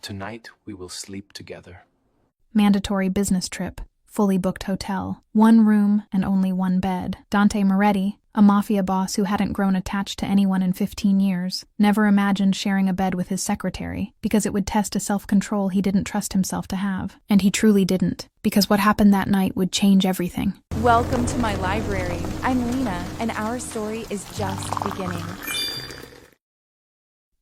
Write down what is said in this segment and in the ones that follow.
Tonight we will sleep together. Mandatory business trip. Fully booked hotel. 1 room and only 1 bed. Dante Moretti, a mafia boss who hadn't grown attached to anyone in 15 years, never imagined sharing a bed with his secretary because it would test a self-control he didn't trust himself to have. And he truly didn't, because what happened that night would change everything. Welcome to my library. I'm Lena, and our story is just beginning.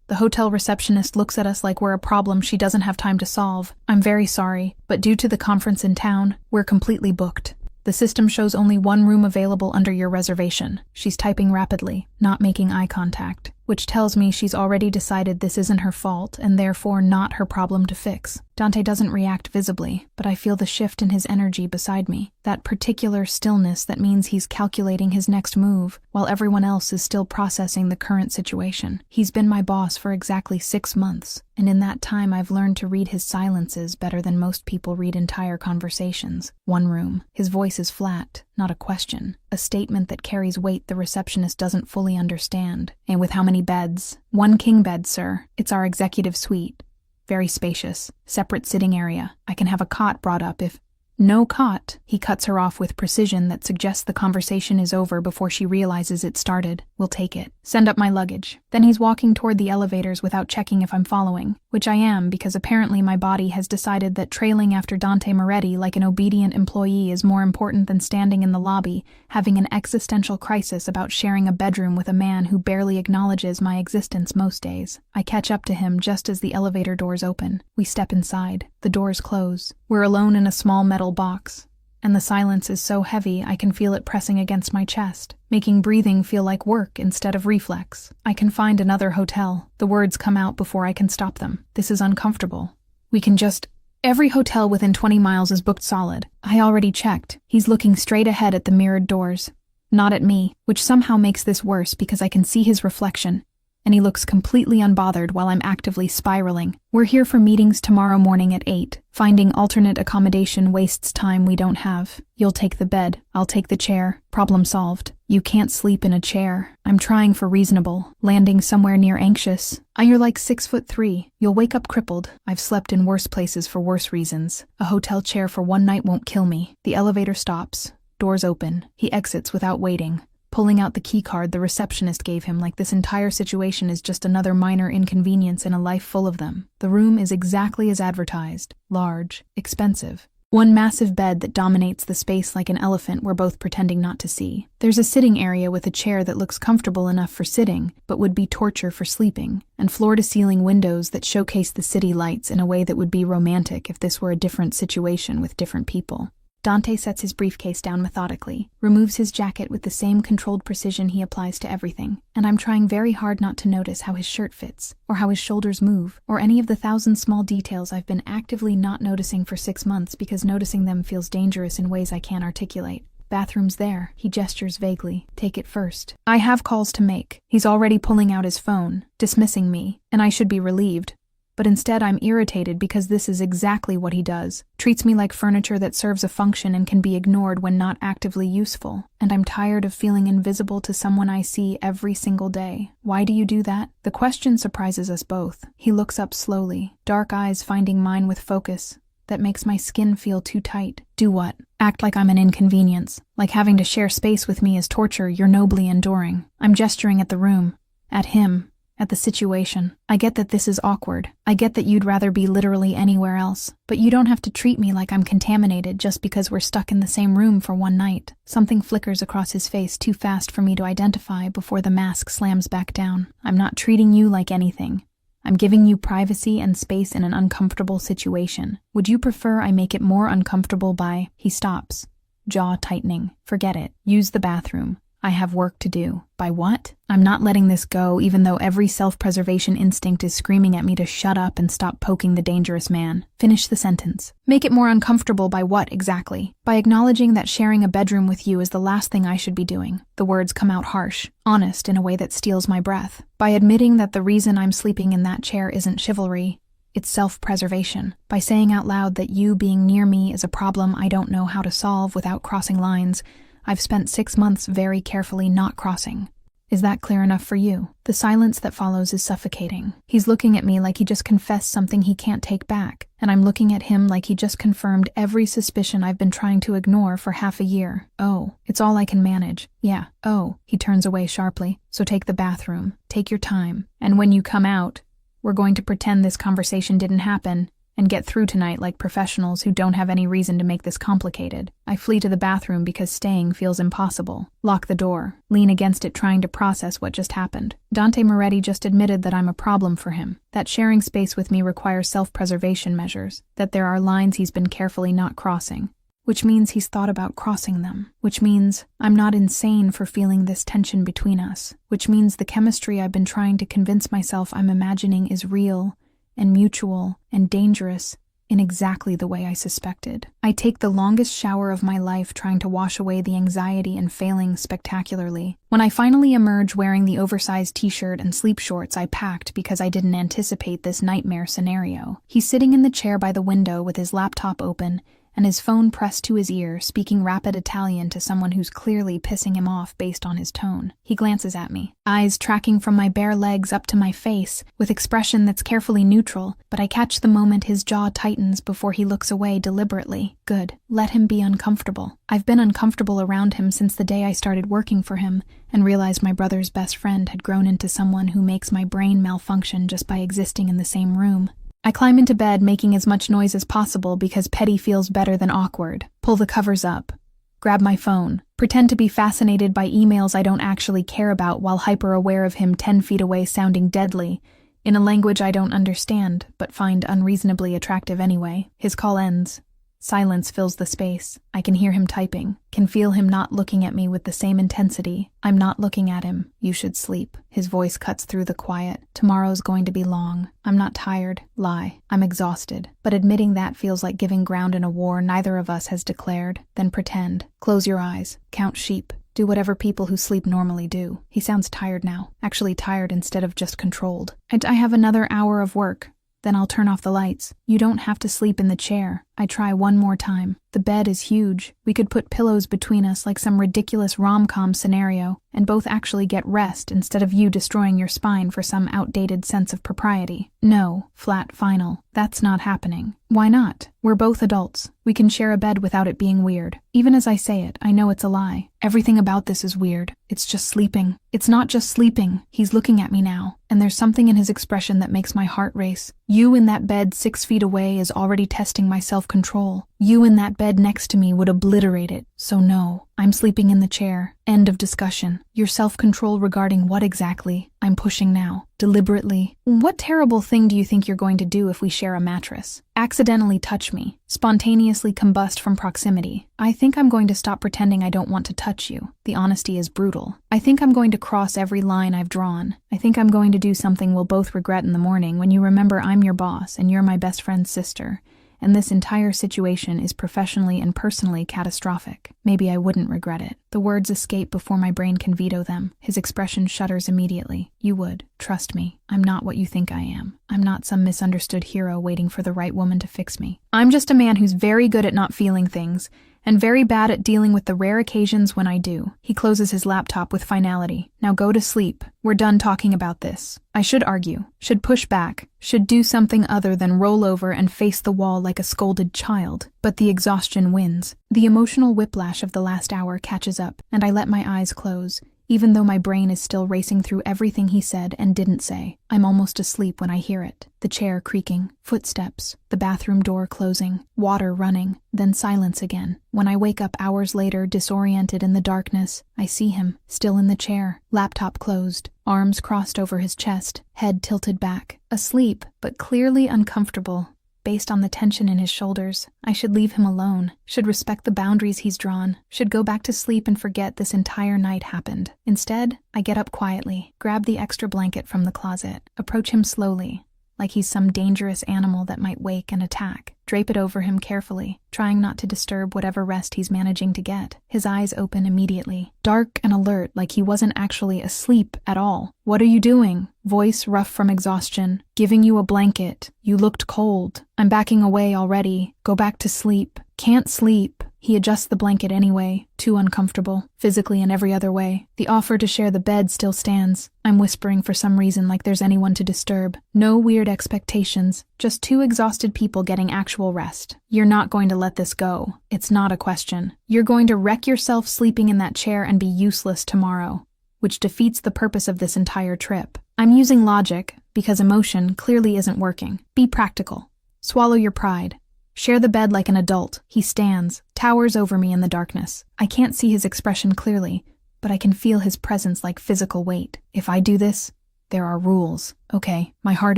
The hotel receptionist looks at us like we're a problem she doesn't have time to solve. I'm very sorry, but due to the conference in town, we're completely booked. The system shows only 1 room available under your reservation. She's typing rapidly, not making eye contact, which tells me she's already decided this isn't her fault and therefore not her problem to fix. Dante doesn't react visibly, but I feel the shift in his energy beside me. That particular stillness that means he's calculating his next move, while everyone else is still processing the current situation. He's been my boss for exactly 6 months, and in that time I've learned to read his silences better than most people read entire conversations. 1 room. His voice is flat, not a question. A statement that carries weight the receptionist doesn't fully understand. And with how many beds? 1 king bed, sir. It's our executive suite. Very spacious. Separate sitting area. I can have a cot brought up if... No cot. He cuts her off with precision that suggests the conversation is over before she realizes it started. We'll take it. Send up my luggage. Then he's walking toward the elevators without checking if I'm following, which I am because apparently my body has decided that trailing after Dante Moretti like an obedient employee is more important than standing in the lobby, having an existential crisis about sharing a bedroom with a man who barely acknowledges my existence most days. I catch up to him just as the elevator doors open. We step inside. The doors close. We're alone in a small metal box, and the silence is so heavy I can feel it pressing against my chest, making breathing feel like work instead of reflex. I can find another hotel. The words come out before I can stop them. This is uncomfortable. We can just... Every hotel within 20 miles is booked solid. I already checked. He's looking straight ahead at the mirrored doors, not at me, which somehow makes this worse because I can see his reflection, and he looks completely unbothered while I'm actively spiraling. We're here for meetings tomorrow morning at 8. Finding alternate accommodation wastes time we don't have. You'll take the bed. I'll take the chair. Problem solved. You can't sleep in a chair. I'm trying for reasonable. Landing somewhere near anxious. You're like 6'3". You'll wake up crippled. I've slept in worse places for worse reasons. A hotel chair for 1 night won't kill me. The elevator stops. Doors open. He exits without waiting, pulling out the key card the receptionist gave him like this entire situation is just another minor inconvenience in a life full of them. The room is exactly as advertised. Large. Expensive. 1 massive bed that dominates the space like an elephant we're both pretending not to see. There's a sitting area with a chair that looks comfortable enough for sitting, but would be torture for sleeping, and floor-to-ceiling windows that showcase the city lights in a way that would be romantic if this were a different situation with different people. Dante sets his briefcase down methodically, removes his jacket with the same controlled precision he applies to everything, and I'm trying very hard not to notice how his shirt fits, or how his shoulders move, or any of the 1,000 small details I've been actively not noticing for 6 months because noticing them feels dangerous in ways I can't articulate. Bathroom's there. He gestures vaguely. Take it first. I have calls to make. He's already pulling out his phone, dismissing me, and I should be relieved. But instead I'm irritated because this is exactly what he does. Treats me like furniture that serves a function and can be ignored when not actively useful. And I'm tired of feeling invisible to someone I see every single day. Why do you do that? The question surprises us both. He looks up slowly, dark eyes finding mine with focus that makes my skin feel too tight. Do what? Act like I'm an inconvenience. Like having to share space with me is torture you're nobly enduring. I'm gesturing at the room. At him. At the situation. I get that this is awkward. I get that you'd rather be literally anywhere else. But you don't have to treat me like I'm contaminated just because we're stuck in the same room for 1 night. Something flickers across his face too fast for me to identify before the mask slams back down. I'm not treating you like anything. I'm giving you privacy and space in an uncomfortable situation. Would you prefer I make it more uncomfortable by... He stops. Jaw tightening. Forget it. Use the bathroom. I have work to do. By what? I'm not letting this go, even though every self-preservation instinct is screaming at me to shut up and stop poking the dangerous man. Finish the sentence. Make it more uncomfortable by what, exactly? By acknowledging that sharing a bedroom with you is the last thing I should be doing. The words come out harsh, honest in a way that steals my breath. By admitting that the reason I'm sleeping in that chair isn't chivalry, it's self-preservation. By saying out loud that you being near me is a problem I don't know how to solve without crossing lines, I've spent 6 months very carefully not crossing. Is that clear enough for you? The silence that follows is suffocating. He's looking at me like he just confessed something he can't take back, and I'm looking at him like he just confirmed every suspicion I've been trying to ignore for half a year. Oh, it's all I can manage. Yeah, oh, he turns away sharply. So take the bathroom. Take your time. And when you come out, we're going to pretend this conversation didn't happen and get through tonight like professionals who don't have any reason to make this complicated. I flee to the bathroom because staying feels impossible. Lock the door. Lean against it trying to process what just happened. Dante Moretti just admitted that I'm a problem for him, that sharing space with me requires self-preservation measures, that there are lines he's been carefully not crossing, which means he's thought about crossing them, which means I'm not insane for feeling this tension between us, which means the chemistry I've been trying to convince myself I'm imagining is real and mutual and dangerous in exactly the way I suspected. I take the longest shower of my life trying to wash away the anxiety and failing spectacularly. When I finally emerge wearing the oversized t-shirt and sleep shorts I packed because I didn't anticipate this nightmare scenario, he's sitting in the chair by the window with his laptop open and his phone pressed to his ear, speaking rapid Italian to someone who's clearly pissing him off based on his tone. He glances at me, eyes tracking from my bare legs up to my face, with expression that's carefully neutral, but I catch the moment his jaw tightens before he looks away deliberately. Good. Let him be uncomfortable. I've been uncomfortable around him since the day I started working for him, and realized my brother's best friend had grown into someone who makes my brain malfunction just by existing in the same room. I climb into bed making as much noise as possible because petty feels better than awkward. Pull the covers up. Grab my phone. Pretend to be fascinated by emails I don't actually care about while hyper-aware of him 10 feet away sounding deadly, in a language I don't understand, but find unreasonably attractive anyway. His call ends. Silence fills the space. I can hear him typing, can feel him not looking at me with the same intensity. I'm not looking at him. You should sleep. His voice cuts through the quiet. Tomorrow's going to be long. I'm not tired. Lie. I'm exhausted. But admitting that feels like giving ground in a war neither of us has declared. Then pretend. Close your eyes. Count sheep. Do whatever people who sleep normally do. He sounds tired now. Actually tired instead of just controlled. I have another hour of work. Then I'll turn off the lights. You don't have to sleep in the chair. I try one more time. The bed is huge. We could put pillows between us like some ridiculous rom-com scenario, and both actually get rest instead of you destroying your spine for some outdated sense of propriety. No, flat final. That's not happening. Why not? We're both adults. We can share a bed without it being weird. Even as I say it, I know it's a lie. Everything about this is weird. It's just sleeping. It's not just sleeping. He's looking at me now, and there's something in his expression that makes my heart race. You in that bed 6 feet away is already testing my self-control. You in that bed next to me would obliterate it. So no, I'm sleeping in the chair. End of discussion. Your self-control regarding what exactly? I'm pushing now. Deliberately. What terrible thing do you think you're going to do if we share a mattress? Accidentally touch me. Spontaneously combust from proximity. I think I'm going to stop pretending I don't want to touch you. The honesty is brutal. I think I'm going to cross every line I've drawn. I think I'm going to do something we'll both regret in the morning when you remember I'm your boss and you're my best friend's sister. And this entire situation is professionally and personally catastrophic. Maybe I wouldn't regret it. The words escape before my brain can veto them. His expression shudders immediately. You would. Trust me. I'm not what you think I am. I'm not some misunderstood hero waiting for the right woman to fix me. I'm just a man who's very good at not feeling things, and very bad at dealing with the rare occasions when I do. He closes his laptop with finality. Now go to sleep. We're done talking about this. I should argue, should push back, should do something other than roll over and face the wall like a scolded child. But the exhaustion wins. The emotional whiplash of the last hour catches up, and I let my eyes close, even though my brain is still racing through everything he said and didn't say. I'm almost asleep when I hear it. The chair creaking, footsteps, the bathroom door closing, water running, then silence again. When I wake up hours later, disoriented in the darkness, I see him, still in the chair, laptop closed, arms crossed over his chest, head tilted back, asleep, but clearly uncomfortable. Based on the tension in his shoulders, I should leave him alone, should respect the boundaries he's drawn, should go back to sleep and forget this entire night happened. Instead, I get up quietly, grab the extra blanket from the closet, approach him slowly, like he's some dangerous animal that might wake and attack, drape it over him carefully, trying not to disturb whatever rest he's managing to get. His eyes open immediately, dark and alert like he wasn't actually asleep at all. What are you doing? Voice rough from exhaustion. Giving you a blanket. You looked cold. I'm backing away already. Go back to sleep. Can't sleep. He adjusts the blanket anyway, too uncomfortable, physically and every other way. The offer to share the bed still stands. I'm whispering for some reason like there's anyone to disturb. No weird expectations, just two exhausted people getting actual rest. You're not going to let this go. It's not a question. You're going to wreck yourself sleeping in that chair and be useless tomorrow, which defeats the purpose of this entire trip. I'm using logic, because emotion clearly isn't working. Be practical. Swallow your pride. Share the bed like an adult. He stands, towers over me in the darkness. I can't see his expression clearly, but I can feel his presence like physical weight. If I do this, there are rules. Okay, my heart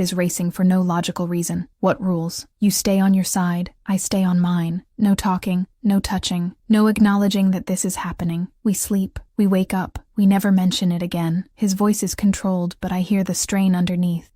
is racing for no logical reason. What rules? You stay on your side, I stay on mine. No talking, no touching, no acknowledging that this is happening. We sleep, we wake up, we never mention it again. His voice is controlled, but I hear the strain underneath.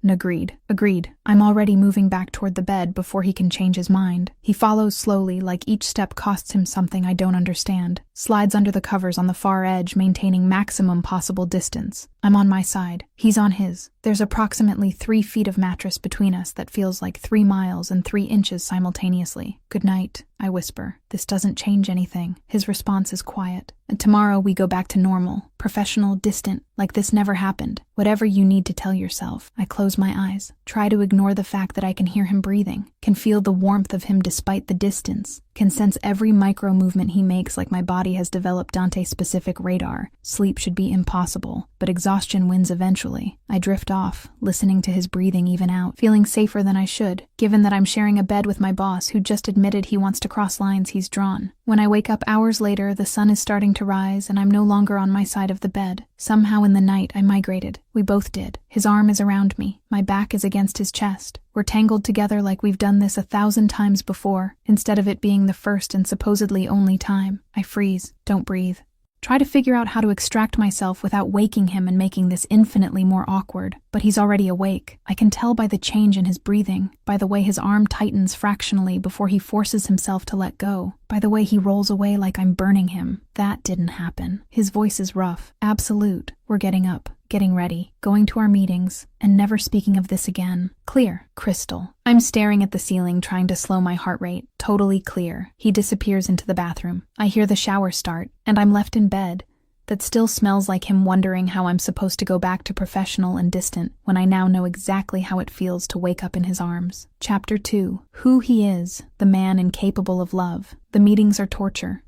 Agreed. I'm already moving back toward the bed before he can change his mind. He follows slowly, like each step costs him something I don't understand. Slides under the covers on the far edge, maintaining maximum possible distance. I'm on my side. He's on his. There's approximately 3 feet of mattress between us that feels like 3 miles and 3 inches simultaneously. Good night, I whisper. This doesn't change anything. His response is quiet. And tomorrow we go back to normal, professional, distant, like this never happened. Whatever you need to tell yourself. I close my eyes, try to ignore the fact that I can hear him breathing, can feel the warmth of him despite the distance, can sense every micro movement he makes like my body has developed Dante-specific radar. Sleep should be impossible, but exhaustion wins eventually. I drift off, listening to his breathing even out, feeling safer than I should, given that I'm sharing a bed with my boss who just admitted he wants to cross lines he's drawn. When I wake up hours later, the sun is starting to rise and I'm no longer on my side of the bed. Somehow in the night I migrated. We both did. His arm is around me. My back is against his chest. We're tangled together like we've done this 1,000 times before, instead of it being the first and supposedly only time. I freeze. Don't breathe. Try to figure out how to extract myself without waking him and making this infinitely more awkward. But he's already awake. I can tell by the change in his breathing, by the way his arm tightens fractionally before he forces himself to let go, by the way he rolls away like I'm burning him. That didn't happen. His voice is rough. Absolute. We're getting up, getting ready, going to our meetings, and never speaking of this again. Clear. Crystal. I'm staring at the ceiling, trying to slow my heart rate. Totally clear. He disappears into the bathroom. I hear the shower start, and I'm left in bed. That still smells like him wondering how I'm supposed to go back to professional and distant when I now know exactly how it feels to wake up in his arms. Chapter 2. Who he is, the man incapable of love. The meetings are torture.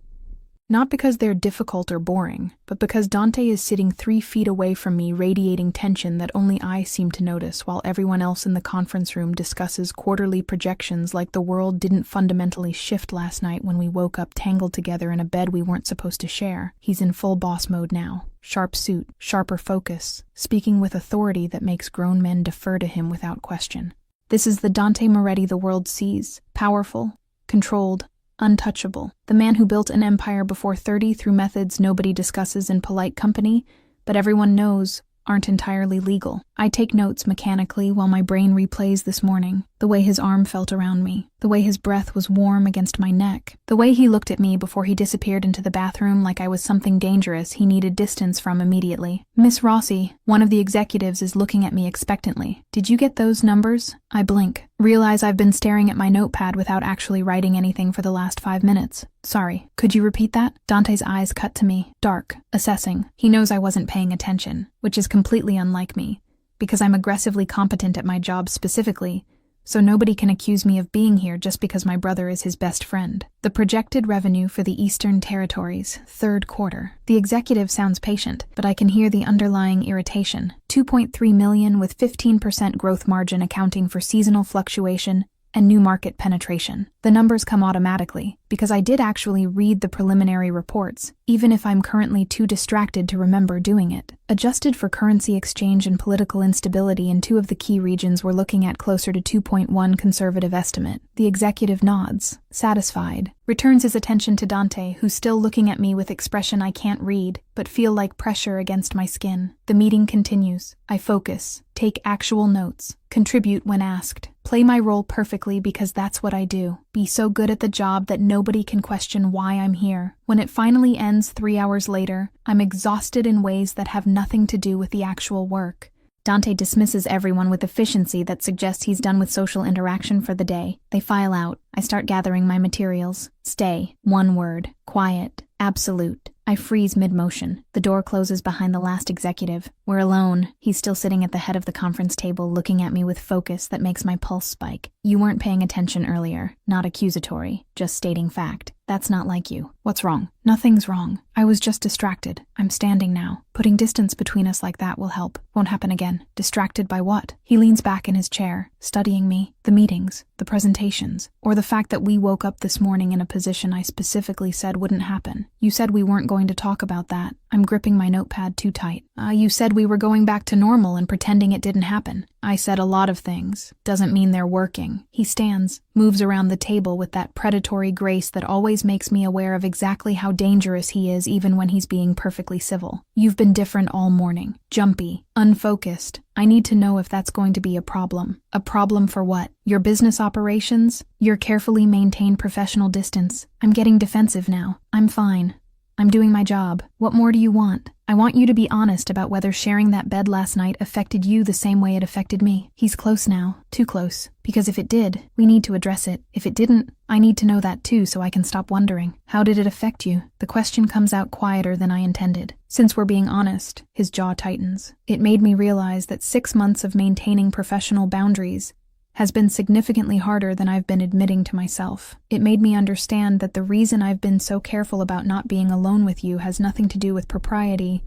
Not because they're difficult or boring, but because Dante is sitting 3 feet away from me, radiating tension that only I seem to notice, while everyone else in the conference room discusses quarterly projections like the world didn't fundamentally shift last night when we woke up tangled together in a bed we weren't supposed to share. He's in full boss mode now. Sharp suit, sharper focus, speaking with authority that makes grown men defer to him without question. This is the Dante Moretti the world sees. Powerful, controlled, untouchable. The man who built an empire before 30 through methods nobody discusses in polite company, but everyone knows aren't entirely legal. I take notes mechanically while my brain replays this morning. The way his arm felt around me. The way his breath was warm against my neck. The way he looked at me before he disappeared into the bathroom like I was something dangerous he needed distance from immediately. Miss Rossi, one of the executives, is looking at me expectantly. Did you get those numbers? I blink. Realize I've been staring at my notepad without actually writing anything for the last 5 minutes. Sorry, could you repeat that? Dante's eyes cut to me, dark, assessing. He knows I wasn't paying attention, which is completely unlike me, because I'm aggressively competent at my job specifically, so nobody can accuse me of being here just because my brother is his best friend. The projected revenue for the Eastern Territories, 3rd quarter. The executive sounds patient, but I can hear the underlying irritation. 2.3 million with 15% growth margin accounting for seasonal fluctuation and new market penetration. The numbers come automatically, because I did actually read the preliminary reports, even if I'm currently too distracted to remember doing it. Adjusted for currency exchange and political instability in 2 of the key regions, we're looking at closer to 2.1 conservative estimate. The executive nods, satisfied, returns his attention to Dante, who's still looking at me with expression I can't read, but feel like pressure against my skin. The meeting continues. I focus, take actual notes, contribute when asked, play my role perfectly because that's what I do. Be so good at the job that nobody can question why I'm here. When it finally ends 3 hours later, I'm exhausted in ways that have nothing to do with the actual work. Dante dismisses everyone with efficiency that suggests he's done with social interaction for the day. They file out. I start gathering my materials. Stay. One word. Quiet. Absolute. I freeze mid-motion. The door closes behind the last executive. We're alone. He's still sitting at the head of the conference table, looking at me with focus that makes my pulse spike. You weren't paying attention earlier. Not accusatory. Just stating fact. That's not like you. What's wrong? Nothing's wrong. I was just distracted. I'm standing now. Putting distance between us like that will help. Won't happen again. Distracted by what? He leans back in his chair, studying me. The meetings, the presentations, or the fact that we woke up this morning in a position I specifically said wouldn't happen. You said we weren't going to talk about that. I'm gripping my notepad too tight. You said we were going back to normal and pretending it didn't happen. I said a lot of things. Doesn't mean they're working. He stands, moves around the table with that predatory grace that always makes me aware of exactly how dangerous he is even when he's being perfectly civil. You've been different all morning. Jumpy. Unfocused. I need to know if that's going to be a problem. A problem for what? Your business operations? Your carefully maintained professional distance? I'm getting defensive now. I'm fine. I'm doing my job. What more do you want? I want you to be honest about whether sharing that bed last night affected you the same way it affected me. He's close now. Too close. Because if it did, we need to address it. If it didn't, I need to know that too so I can stop wondering. How did it affect you? The question comes out quieter than I intended. Since we're being honest, his jaw tightens. It made me realize that 6 months of maintaining professional boundaries has been significantly harder than I've been admitting to myself. It made me understand that the reason I've been so careful about not being alone with you has nothing to do with propriety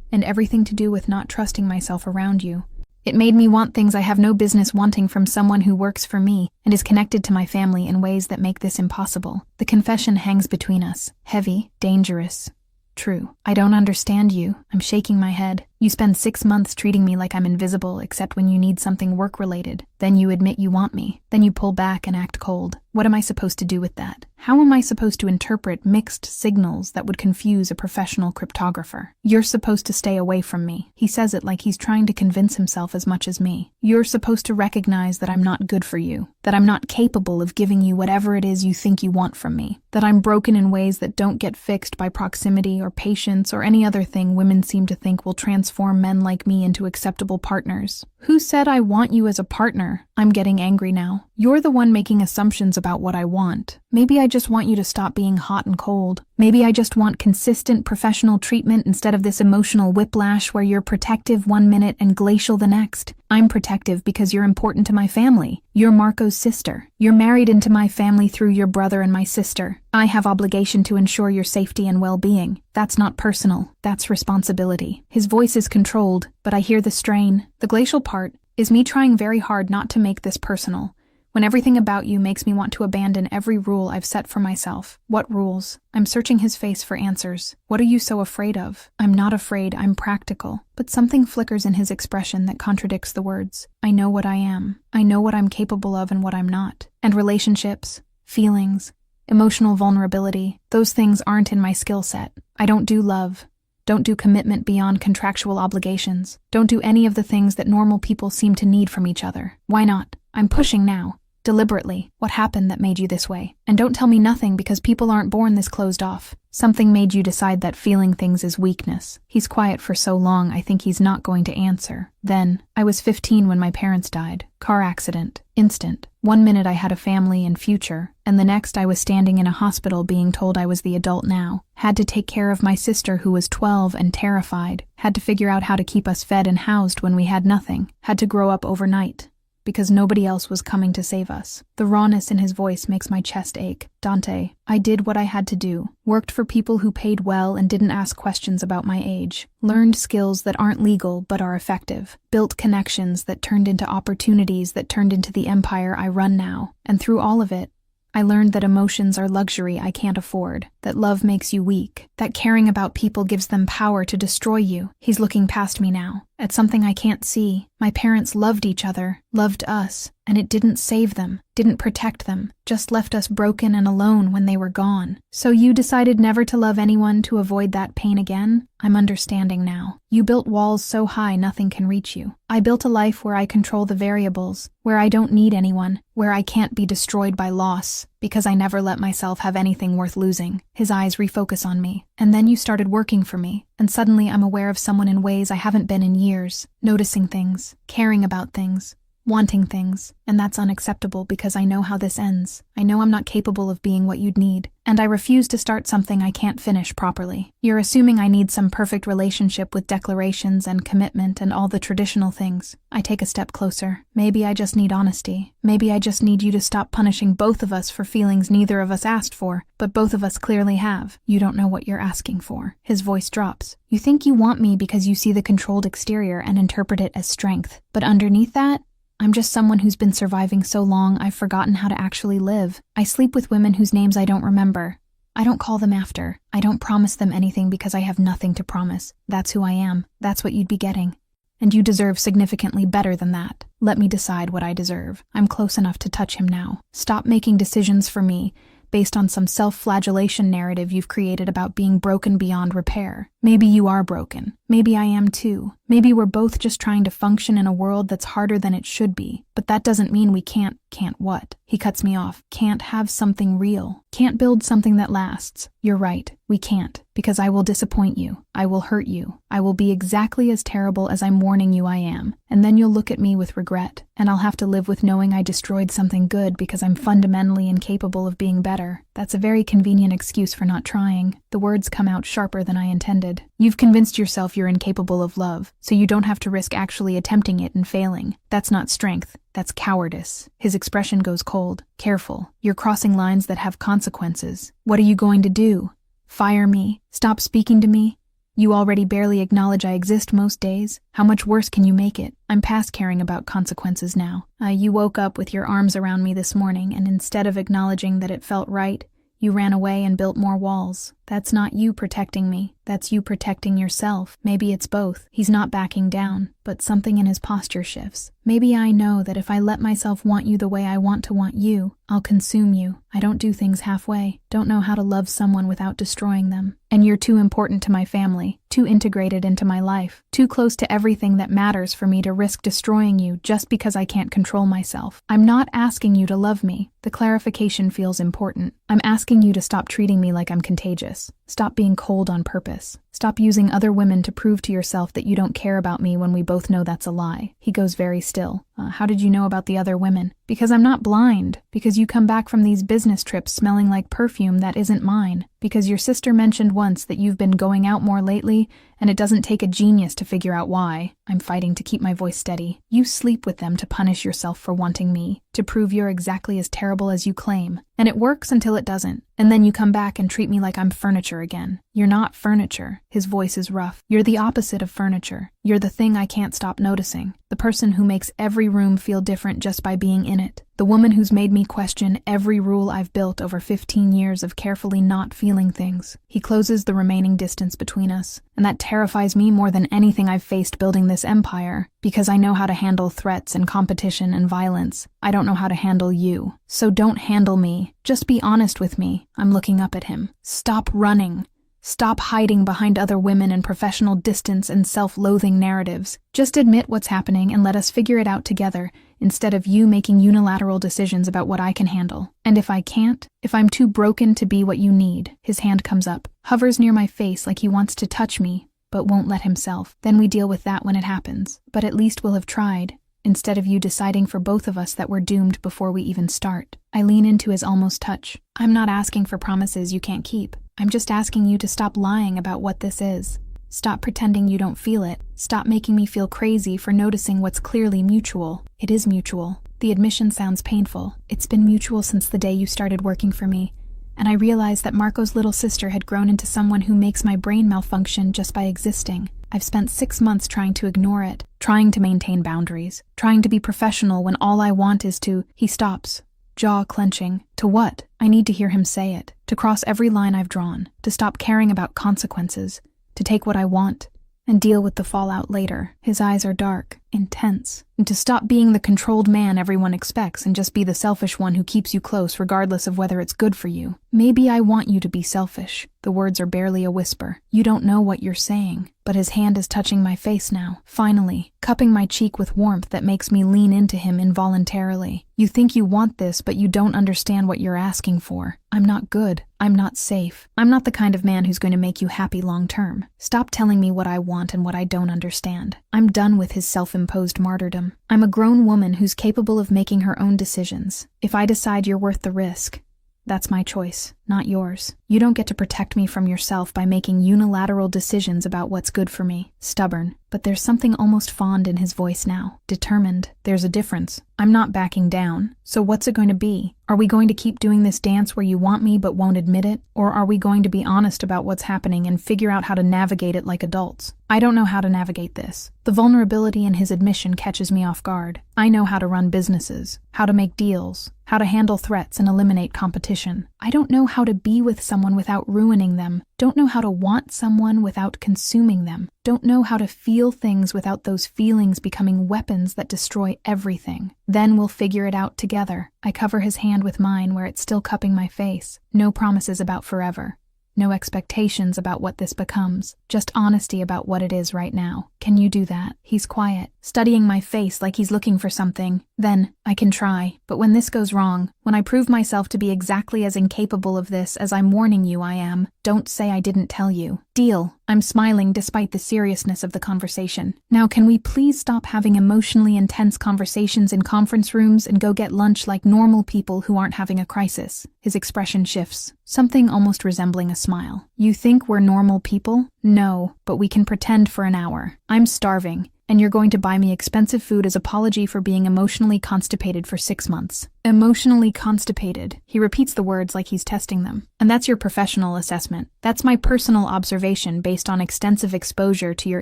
and everything to do with not trusting myself around you. It made me want things I have no business wanting from someone who works for me and is connected to my family in ways that make this impossible. The confession hangs between us. Heavy, dangerous. True. I don't understand you. I'm shaking my head. You spend 6 months treating me like I'm invisible except when you need something work-related. Then you admit you want me. Then you pull back and act cold. What am I supposed to do with that? How am I supposed to interpret mixed signals that would confuse a professional cryptographer? You're supposed to stay away from me. He says it like he's trying to convince himself as much as me. You're supposed to recognize that I'm not good for you. That I'm not capable of giving you whatever it is you think you want from me. That I'm broken in ways that don't get fixed by proximity or patience or any other thing women seem to think will transform men like me into acceptable partners. Who said I want you as a partner? I'm getting angry now. You're the one making assumptions about what I want. Maybe I just want you to stop being hot and cold. Maybe I just want consistent professional treatment instead of this emotional whiplash where you're protective 1 minute and glacial the next. I'm protective because you're important to my family. You're Marco's sister. You're married into my family through your brother and my sister. I have obligation to ensure your safety and well-being. That's not personal. That's responsibility. His voice is controlled, but I hear the strain. The glacial part is me trying very hard not to make this personal, when everything about you makes me want to abandon every rule I've set for myself. What rules? I'm searching his face for answers. What are you so afraid of? I'm not afraid, I'm practical. But something flickers in his expression that contradicts the words. I know what I am. I know what I'm capable of and what I'm not. And relationships, feelings, emotional vulnerability, those things aren't in my skill set. I don't do love. Don't do commitment beyond contractual obligations. Don't do any of the things that normal people seem to need from each other. Why not? I'm pushing now. Deliberately. What happened that made you this way? And don't tell me nothing because people aren't born this closed off. Something made you decide that feeling things is weakness. He's quiet for so long I think he's not going to answer. Then, I was 15 when my parents died. Car accident. Instant. 1 minute I had a family and future, and the next I was standing in a hospital being told I was the adult now. Had to take care of my sister who was 12 and terrified. Had to figure out how to keep us fed and housed when we had nothing. Had to grow up overnight. Because nobody else was coming to save us. The rawness in his voice makes my chest ache. Dante, I did what I had to do. Worked for people who paid well and didn't ask questions about my age. Learned skills that aren't legal but are effective. Built connections that turned into opportunities that turned into the empire I run now. And through all of it, I learned that emotions are luxury I can't afford, that love makes you weak, that caring about people gives them power to destroy you. He's looking past me now, at something I can't see. My parents loved each other, loved us, and it didn't save them, didn't protect them, just left us broken and alone when they were gone. So you decided never to love anyone to avoid that pain again? I'm understanding now. You built walls so high nothing can reach you. I built a life where I control the variables, where I don't need anyone, where I can't be destroyed by loss. Because I never let myself have anything worth losing. His eyes refocus on me. And then you started working for me. And suddenly I'm aware of someone in ways I haven't been in years. Noticing things. Caring about things. Wanting things. And that's unacceptable because I know how this ends. I know I'm not capable of being what you'd need. And I refuse to start something I can't finish properly. You're assuming I need some perfect relationship with declarations and commitment and all the traditional things. I take a step closer. Maybe I just need honesty. Maybe I just need you to stop punishing both of us for feelings neither of us asked for, but both of us clearly have. You don't know what you're asking for. His voice drops. You think you want me because you see the controlled exterior and interpret it as strength. But underneath that, I'm just someone who's been surviving so long I've forgotten how to actually live. I sleep with women whose names I don't remember. I don't call them after. I don't promise them anything because I have nothing to promise. That's who I am. That's what you'd be getting. And you deserve significantly better than that. Let me decide what I deserve. I'm close enough to touch him now. Stop making decisions for me based on some self-flagellation narrative you've created about being broken beyond repair. Maybe you are broken. Maybe I am too. Maybe we're both just trying to function in a world that's harder than it should be. But that doesn't mean we can't what? He cuts me off. Can't have something real. Can't build something that lasts. You're right. We can't. Because I will disappoint you. I will hurt you. I will be exactly as terrible as I'm warning you I am. And then you'll look at me with regret. And I'll have to live with knowing I destroyed something good because I'm fundamentally incapable of being better. That's a very convenient excuse for not trying. The words come out sharper than I intended. You've convinced yourself you're incapable of love, so you don't have to risk actually attempting it and failing. That's not strength. That's cowardice. His expression goes cold. Careful. You're crossing lines that have consequences. What are you going to do? Fire me? Stop speaking to me? You already barely acknowledge I exist most days. How much worse can you make it? I'm past caring about consequences now. You woke up with your arms around me this morning, and instead of acknowledging that it felt right, you ran away and built more walls. That's not you protecting me. That's you protecting yourself. Maybe it's both. He's not backing down, but something in his posture shifts. Maybe I know that if I let myself want you the way I want to want you, I'll consume you. I don't do things halfway. Don't know how to love someone without destroying them. And you're too important to my family, too integrated into my life, too close to everything that matters for me to risk destroying you just because I can't control myself. I'm not asking you to love me. The clarification feels important. I'm asking you to stop treating me like I'm contagious. Stop being cold on purpose. Stop using other women to prove to yourself that you don't care about me when we both know that's a lie. He goes very still. How did you know about the other women? Because I'm not blind. Because you come back from these business trips smelling like perfume that isn't mine. Because your sister mentioned once that you've been going out more lately, and it doesn't take a genius to figure out why. I'm fighting to keep my voice steady. You sleep with them to punish yourself for wanting me, to prove you're exactly as terrible as you claim. And it works until it doesn't. And then you come back and treat me like I'm furniture again. You're not furniture. His voice is rough. You're the opposite of furniture. You're the thing I can't stop noticing. The person who makes every room feel different just by being in it. The woman who's made me question every rule I've built over 15 years of carefully not feeling things. He closes the remaining distance between us, and that terrifies me more than anything I've faced building this empire, because I know how to handle threats and competition and violence. I don't know how to handle you. So don't handle me. Just be honest with me. I'm looking up at him. Stop running. Stop hiding behind other women and professional distance and self-loathing narratives. Just admit what's happening and let us figure it out together, instead of you making unilateral decisions about what I can handle. And if I can't, if I'm too broken to be what you need, his hand comes up, hovers near my face like he wants to touch me, but won't let himself. Then we deal with that when it happens. But at least we'll have tried, instead of you deciding for both of us that we're doomed before we even start. I lean into his almost touch. I'm not asking for promises you can't keep. I'm just asking you to stop lying about what this is. Stop pretending you don't feel it. Stop making me feel crazy for noticing what's clearly mutual. It is mutual. The admission sounds painful. It's been mutual since the day you started working for me. And I realized that Marco's little sister had grown into someone who makes my brain malfunction just by existing. I've spent 6 months trying to ignore it, trying to maintain boundaries, trying to be professional when all I want is to... He stops, jaw clenching. To what? I need to hear him say it, to cross every line I've drawn, to stop caring about consequences, to take what I want, and deal with the fallout later. His eyes are dark, intense. And to stop being the controlled man everyone expects and just be the selfish one who keeps you close regardless of whether it's good for you. Maybe I want you to be selfish. The words are barely a whisper. You don't know what you're saying. But his hand is touching my face now, finally, cupping my cheek with warmth that makes me lean into him involuntarily. You think you want this, but you don't understand what you're asking for. I'm not good. I'm not safe. I'm not the kind of man who's going to make you happy long term. Stop telling me what I want and what I don't understand. I'm done with his self-imposed martyrdom. I'm a grown woman who's capable of making her own decisions. If I decide you're worth the risk, that's my choice, not yours. You don't get to protect me from yourself by making unilateral decisions about what's good for me. Stubborn, but there's something almost fond in his voice now. Determined. There's a difference. I'm not backing down. So what's it going to be? Are we going to keep doing this dance where you want me but won't admit it? Or are we going to be honest about what's happening and figure out how to navigate it like adults? I don't know how to navigate this. The vulnerability in his admission catches me off guard. I know how to run businesses, how to make deals, how to handle threats and eliminate competition. I don't know how to be with someone without ruining them. Don't know how to want someone without consuming them. Don't know how to feel things without those feelings becoming weapons that destroy everything. Then we'll figure it out together. I cover his hand with mine where it's still cupping my face. No promises about forever. No expectations about what this becomes. Just honesty about what it is right now. Can you do that? He's quiet, studying my face like he's looking for something. Then, I can try. But when this goes wrong, when I prove myself to be exactly as incapable of this as I'm warning you I am, don't say I didn't tell you. Deal. I'm smiling despite the seriousness of the conversation. Now can we please stop having emotionally intense conversations in conference rooms and go get lunch like normal people who aren't having a crisis? His expression shifts, something almost resembling a smile. You think we're normal people? No, but we can pretend for an hour. I'm starving, and you're going to buy me expensive food as apology for being emotionally constipated for 6 months. Emotionally constipated. He repeats the words like he's testing them. And that's your professional assessment. That's my personal observation based on extensive exposure to your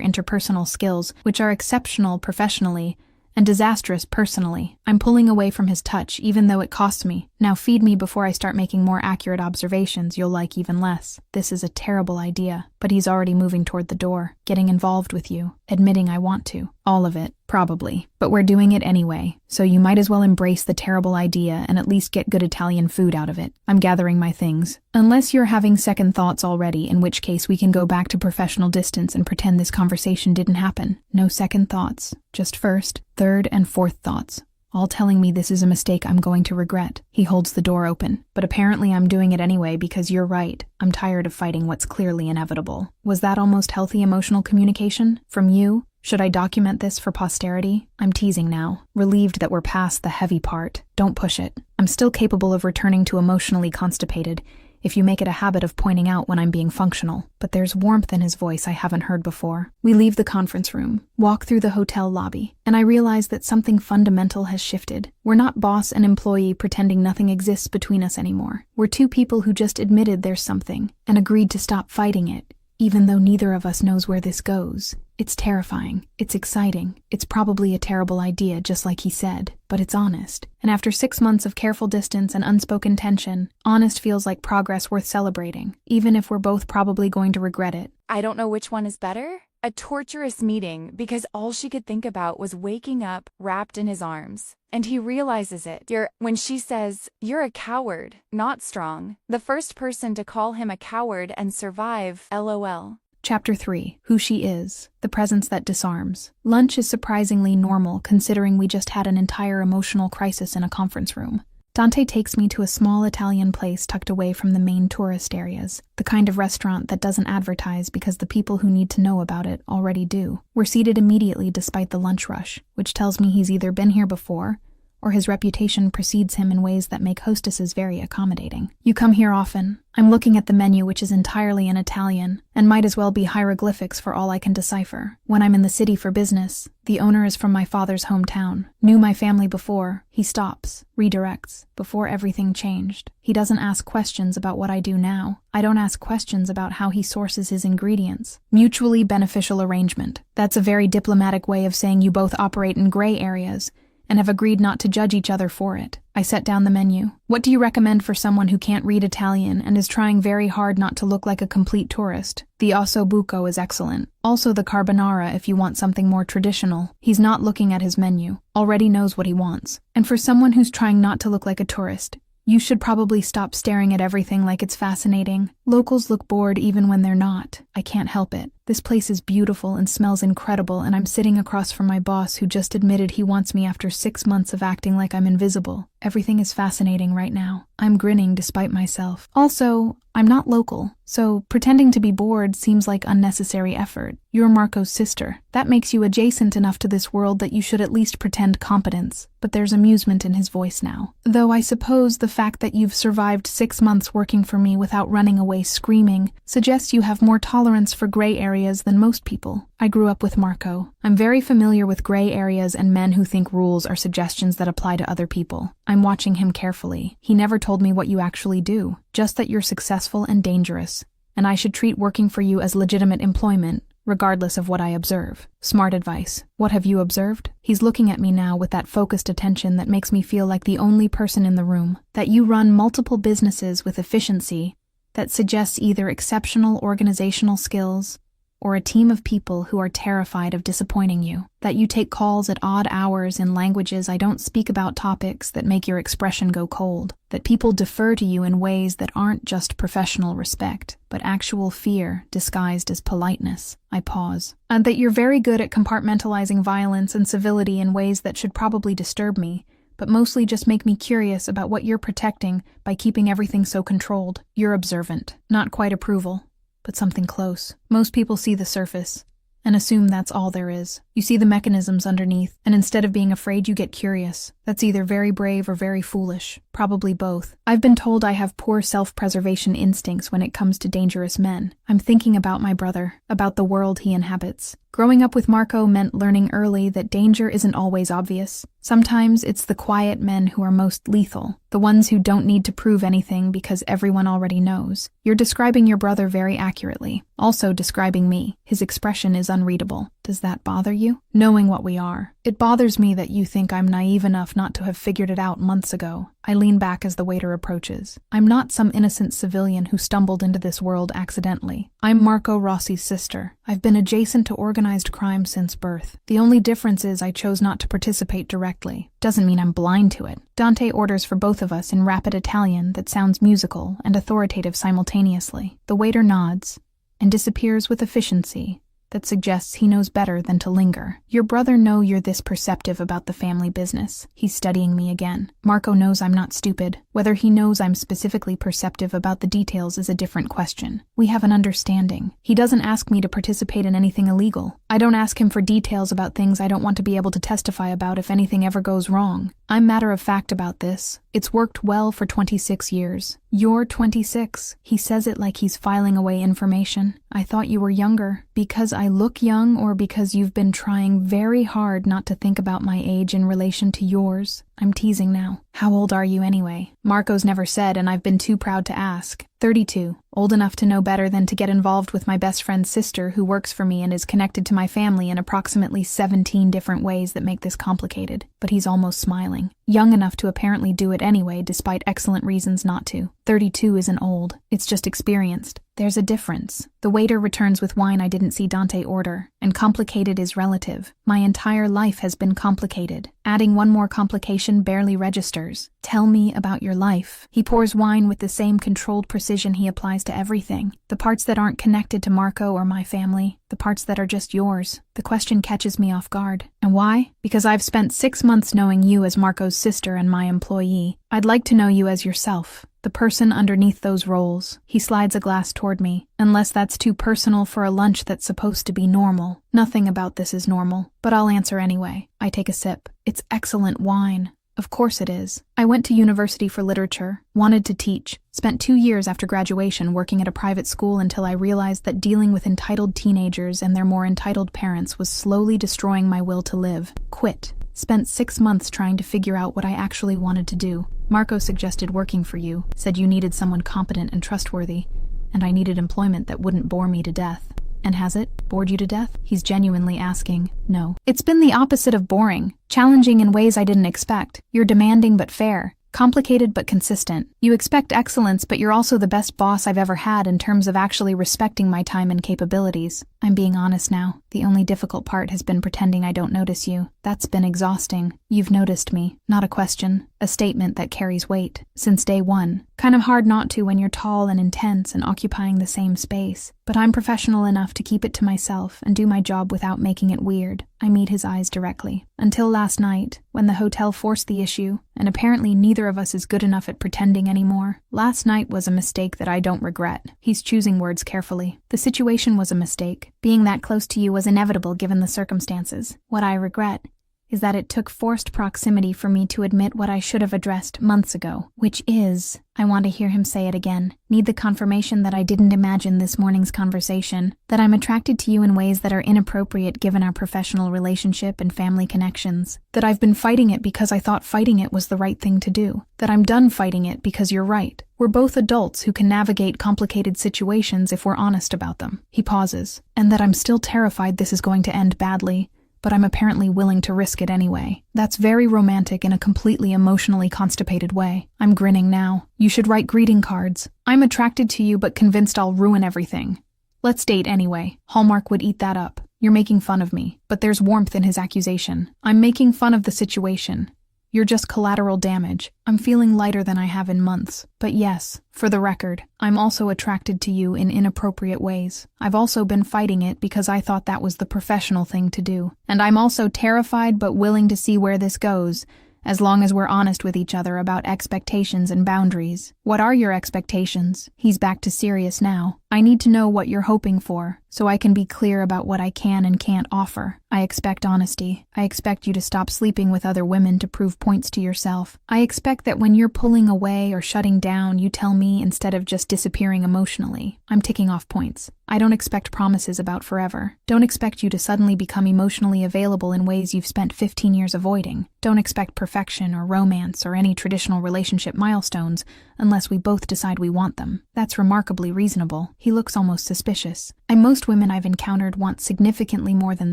interpersonal skills, which are exceptional professionally and disastrous personally. I'm pulling away from his touch, even though it costs me. Now feed me before I start making more accurate observations you'll like even less. This is a terrible idea, but he's already moving toward the door, getting involved with you, admitting I want to. All of it, probably. But we're doing it anyway, so you might as well embrace the terrible idea and at least get good Italian food out of it. I'm gathering my things. Unless you're having second thoughts already, in which case we can go back to professional distance and pretend this conversation didn't happen. No second thoughts. Just first, third, and fourth thoughts. All telling me this is a mistake I'm going to regret. He holds the door open. But apparently I'm doing it anyway because you're right. I'm tired of fighting what's clearly inevitable. Was that almost healthy emotional communication? From you? Should I document this for posterity? I'm teasing now, relieved that we're past the heavy part. Don't push it. I'm still capable of returning to emotionally constipated if you make it a habit of pointing out when I'm being functional. But there's warmth in his voice I haven't heard before. We leave the conference room, walk through the hotel lobby, and I realize that something fundamental has shifted. We're not boss and employee pretending nothing exists between us anymore. We're two people who just admitted there's something and agreed to stop fighting it, even though neither of us knows where this goes. It's terrifying. It's exciting. It's probably a terrible idea, just like he said, but it's honest. And after 6 months of careful distance and unspoken tension, honest feels like progress worth celebrating, even if we're both probably going to regret it. I don't know which one is better. A torturous meeting because all she could think about was waking up wrapped in his arms. And he realizes it. When she says, "You're a coward, not strong." The first person to call him a coward and survive, LOL. Chapter 3. Who She Is. The Presence That Disarms. Lunch is surprisingly normal considering we just had an entire emotional crisis in a conference room. Dante takes me to a small Italian place tucked away from the main tourist areas, the kind of restaurant that doesn't advertise because the people who need to know about it already do. We're seated immediately despite the lunch rush, which tells me he's either been here before, or his reputation precedes him in ways that make hostesses very accommodating. You come here often. I'm looking at the menu, which is entirely in Italian, and might as well be hieroglyphics for all I can decipher. When I'm in the city for business, the owner is from my father's hometown. Knew my family before. He stops, redirects, before everything changed. He doesn't ask questions about what I do now. I don't ask questions about how he sources his ingredients. Mutually beneficial arrangement. That's a very diplomatic way of saying you both operate in gray areas, and have agreed not to judge each other for it. I set down the menu. What do you recommend for someone who can't read Italian and is trying very hard not to look like a complete tourist? The ossobuco is excellent. Also the carbonara if you want something more traditional. He's not looking at his menu. Already knows what he wants. And for someone who's trying not to look like a tourist, you should probably stop staring at everything like it's fascinating. Locals look bored even when they're not. I can't help it. This place is beautiful and smells incredible, and I'm sitting across from my boss who just admitted he wants me after 6 months of acting like I'm invisible. Everything is fascinating right now. I'm grinning despite myself. Also, I'm not local, so pretending to be bored seems like unnecessary effort. You're Marco's sister. That makes you adjacent enough to this world that you should at least pretend competence. But there's amusement in his voice now. Though I suppose the fact that you've survived 6 months working for me without running away screaming suggests you have more tolerance for gray areas than most people. I grew up with Marco. I'm very familiar with gray areas and men who think rules are suggestions that apply to other people. I'm watching him carefully. He never told me what you actually do, just that you're successful and dangerous, and I should treat working for you as legitimate employment, regardless of what I observe. Smart advice. What have you observed? He's looking at me now with that focused attention that makes me feel like the only person in the room. That you run multiple businesses with efficiency that suggests either exceptional organizational skills or a team of people who are terrified of disappointing you. That you take calls at odd hours in languages I don't speak about topics that make your expression go cold. That people defer to you in ways that aren't just professional respect, but actual fear disguised as politeness. I pause. And that you're very good at compartmentalizing violence and civility in ways that should probably disturb me, but mostly just make me curious about what you're protecting by keeping everything so controlled. You're observant. Not quite approval, but something close. Most people see the surface and assume that's all there is. You see the mechanisms underneath, and instead of being afraid, you get curious. That's either very brave or very foolish. Probably both. I've been told I have poor self-preservation instincts when it comes to dangerous men. I'm thinking about my brother, about the world he inhabits. Growing up with Marco meant learning early that danger isn't always obvious. Sometimes it's the quiet men who are most lethal, the ones who don't need to prove anything because everyone already knows. You're describing your brother very accurately. Also describing me. His expression is unreadable. Does that bother you? Knowing what we are. It bothers me that you think I'm naive enough not to have figured it out months ago. I lean back as the waiter approaches. I'm not some innocent civilian who stumbled into this world accidentally. I'm Marco Rossi's sister. I've been adjacent to organized crime since birth. The only difference is I chose not to participate directly. Doesn't mean I'm blind to it. Dante orders for both of us in rapid Italian that sounds musical and authoritative simultaneously. The waiter nods and disappears with efficiency that suggests he knows better than to linger. Your brother know you're this perceptive about the family business. He's studying me again. Marco knows I'm not stupid. Whether he knows I'm specifically perceptive about the details is a different question. We have an understanding. He doesn't ask me to participate in anything illegal. I don't ask him for details about things I don't want to be able to testify about if anything ever goes wrong. I'm matter of fact about this. It's worked well for 26 years. You're 26. He says it like he's filing away information. I thought you were younger. Because I look young or because you've been trying very hard not to think about my age in relation to yours? I'm teasing now. How old are you anyway? Marco's never said, and I've been too proud to ask. 32. Old enough to know better than to get involved with my best friend's sister who works for me and is connected to my family in approximately 17 different ways that make this complicated. But he's almost smiling. Young enough to apparently do it anyway, despite excellent reasons not to. 32 isn't old. It's just experienced. There's a difference. The waiter returns with wine I didn't see Dante order, and complicated is relative. My entire life has been complicated. Adding one more complication barely registers. Tell me about your life. He pours wine with the same controlled precision he applies to everything. The parts that aren't connected to Marco or my family. The parts that are just yours. The question catches me off guard. And why? Because I've spent 6 months knowing you as Marco's sister and my employee. I'd like to know you as yourself. The person underneath those roles. He slides a glass toward me. Unless that's too personal for a lunch that's supposed to be normal. Nothing about this is normal, but I'll answer anyway. I take a sip. It's excellent wine. Of course it is. I went to university for literature, wanted to teach, spent 2 years after graduation working at a private school until I realized that dealing with entitled teenagers and their more entitled parents was slowly destroying my will to live. Quit. Spent 6 months trying to figure out what I actually wanted to do. Marco suggested working for you, said you needed someone competent and trustworthy, and I needed employment that wouldn't bore me to death. And has it bored you to death? He's genuinely asking. No. It's been the opposite of boring. Challenging in ways I didn't expect. You're demanding but fair. Complicated but consistent. You expect excellence, but you're also the best boss I've ever had in terms of actually respecting my time and capabilities. I'm being honest now. The only difficult part has been pretending I don't notice you. That's been exhausting. You've noticed me. Not a question. A statement that carries weight. Since day one. Kind of hard not to when you're tall and intense and occupying the same space. But I'm professional enough to keep it to myself and do my job without making it weird. I meet his eyes directly. Until last night, when the hotel forced the issue, and apparently neither of us is good enough at pretending anymore. Last night was a mistake that I don't regret. He's choosing words carefully. The situation was a mistake. Being that close to you was inevitable given the circumstances. What I regret is that it took forced proximity for me to admit what I should have addressed months ago, which is, I want to hear him say it again, need the confirmation that I didn't imagine this morning's conversation, that I'm attracted to you in ways that are inappropriate given our professional relationship and family connections, that I've been fighting it because I thought fighting it was the right thing to do, that I'm done fighting it because you're right. We're both adults who can navigate complicated situations if we're honest about them. He pauses, and that I'm still terrified this is going to end badly, but I'm apparently willing to risk it anyway. That's very romantic in a completely emotionally constipated way. I'm grinning now. You should write greeting cards. I'm attracted to you but convinced I'll ruin everything. Let's date anyway. Hallmark would eat that up. You're making fun of me, but there's warmth in his accusation. I'm making fun of the situation. You're just collateral damage. I'm feeling lighter than I have in months. But yes, for the record, I'm also attracted to you in inappropriate ways. I've also been fighting it because I thought that was the professional thing to do. And I'm also terrified but willing to see where this goes, as long as we're honest with each other about expectations and boundaries. What are your expectations? He's back to serious now. I need to know what you're hoping for, so I can be clear about what I can and can't offer. I expect honesty. I expect you to stop sleeping with other women to prove points to yourself. I expect that when you're pulling away or shutting down, you tell me instead of just disappearing emotionally. I'm ticking off points. I don't expect promises about forever. Don't expect you to suddenly become emotionally available in ways you've spent 15 years avoiding. Don't expect perfection or romance or any traditional relationship milestones unless we both decide we want them. That's remarkably reasonable. He looks almost suspicious. Most women I've encountered want significantly more than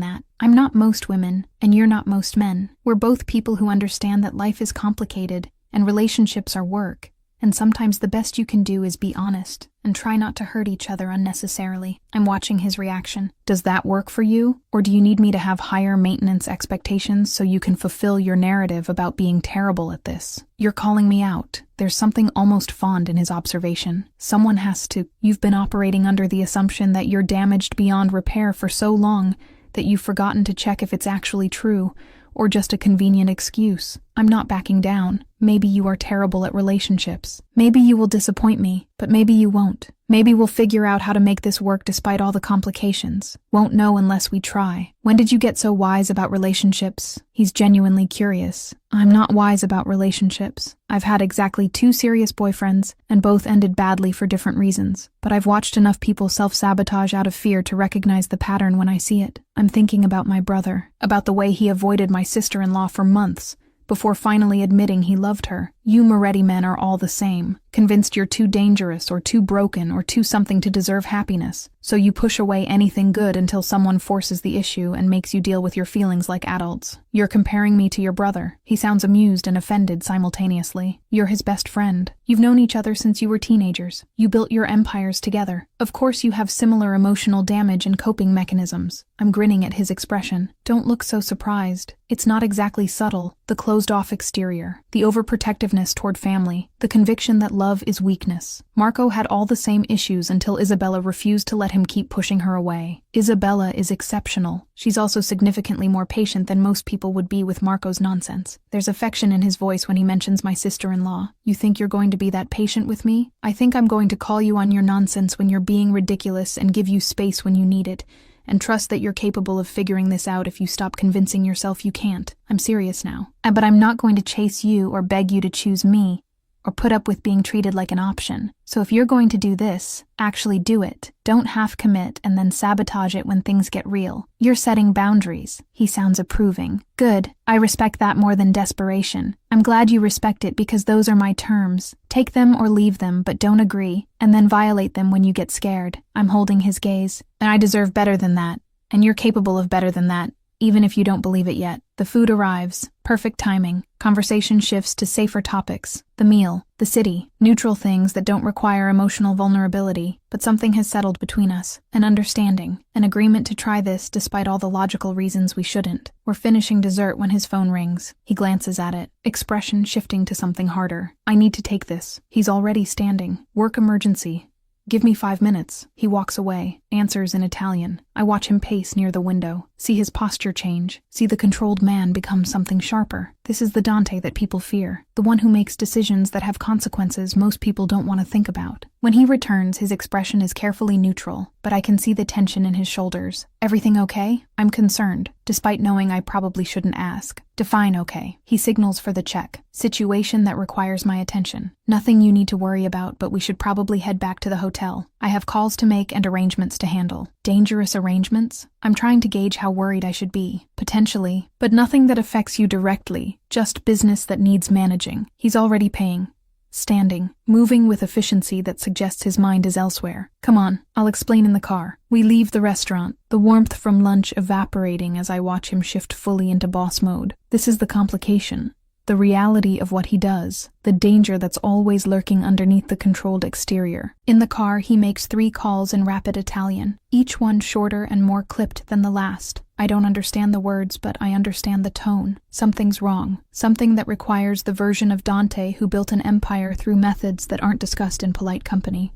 that. I'm not most women, and you're not most men. We're both people who understand that life is complicated, and relationships are work. And sometimes the best you can do is be honest, and try not to hurt each other unnecessarily. I'm watching his reaction. Does that work for you? Or do you need me to have higher maintenance expectations so you can fulfill your narrative about being terrible at this? You're calling me out. There's something almost fond in his observation. Someone has to. You've been operating under the assumption that you're damaged beyond repair for so long that you've forgotten to check if it's actually true, or just a convenient excuse. I'm not backing down. Maybe you are terrible at relationships. Maybe you will disappoint me, but maybe you won't. Maybe we'll figure out how to make this work despite all the complications. Won't know unless we try. When did you get so wise about relationships? He's genuinely curious. I'm not wise about relationships. I've had exactly 2 serious boyfriends, and both ended badly for different reasons. But I've watched enough people self-sabotage out of fear to recognize the pattern when I see it. I'm thinking about my brother, about the way he avoided my sister-in-law for months, before finally admitting he loved her. You Moretti men are all the same, convinced you're too dangerous or too broken or too something to deserve happiness. So you push away anything good until someone forces the issue and makes you deal with your feelings like adults. You're comparing me to your brother. He sounds amused and offended simultaneously. You're his best friend. You've known each other since you were teenagers. You built your empires together. Of course you have similar emotional damage and coping mechanisms. I'm grinning at his expression. Don't look so surprised. It's not exactly subtle. The closed-off exterior, the overprotectiveness toward family, the conviction that love is weakness. Marco had all the same issues until Isabella refused to let him keep pushing her away. Isabella is exceptional. She's also significantly more patient than most people would be with Marco's nonsense. There's affection in his voice when he mentions my sister-in-law. You think you're going to be that patient with me? I think I'm going to call you on your nonsense when you're being ridiculous and give you space when you need it, and trust that you're capable of figuring this out if you stop convincing yourself you can't. I'm serious now. But I'm not going to chase you or beg you to choose me, or put up with being treated like an option. So if you're going to do this, actually do it. Don't half commit and then sabotage it when things get real. You're setting boundaries. He sounds approving. Good. I respect that more than desperation. I'm glad you respect it because those are my terms. Take them or leave them, but don't agree, and then violate them when you get scared. I'm holding his gaze. And I deserve better than that. And you're capable of better than that. even if you don't believe it yet. The food arrives. Perfect timing. Conversation shifts to safer topics. The meal, the city, neutral things that don't require emotional vulnerability, but something has settled between us. An understanding, an agreement to try this despite all the logical reasons we shouldn't. We're finishing dessert when his phone rings. He glances at it, expression shifting to something harder. I need to take this. He's already standing. Work emergency. Give me 5 minutes. He walks away, answers in Italian. I watch him pace near the window, see his posture change, see the controlled man become something sharper. This is the Dante that people fear, the one who makes decisions that have consequences most people don't want to think about. When he returns, his expression is carefully neutral, but I can see the tension in his shoulders. Everything okay? I'm concerned, despite knowing I probably shouldn't ask. Define okay. He signals for the check. Situation that requires my attention. Nothing you need to worry about, but we should probably head back to the hotel. I have calls to make and arrangements to handle. Dangerous arrangements? I'm trying to gauge how worried I should be. Potentially, but nothing that affects you directly. Just business that needs managing. He's already paying. Standing, moving with efficiency that suggests his mind is elsewhere. Come on, I'll explain in the car. We leave the restaurant, the warmth from lunch evaporating as I watch him shift fully into boss mode. This is the complication. The reality of what he does, the danger that's always lurking underneath the controlled exterior. In the car, he makes 3 calls in rapid Italian, each one shorter and more clipped than the last. I don't understand the words, but I understand the tone. Something's wrong. Something that requires the version of Dante who built an empire through methods that aren't discussed in polite company.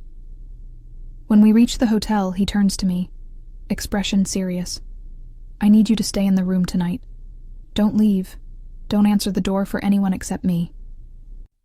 When we reach the hotel, he turns to me, expression serious. I need you to stay in the room tonight. Don't leave. Don't answer the door for anyone except me.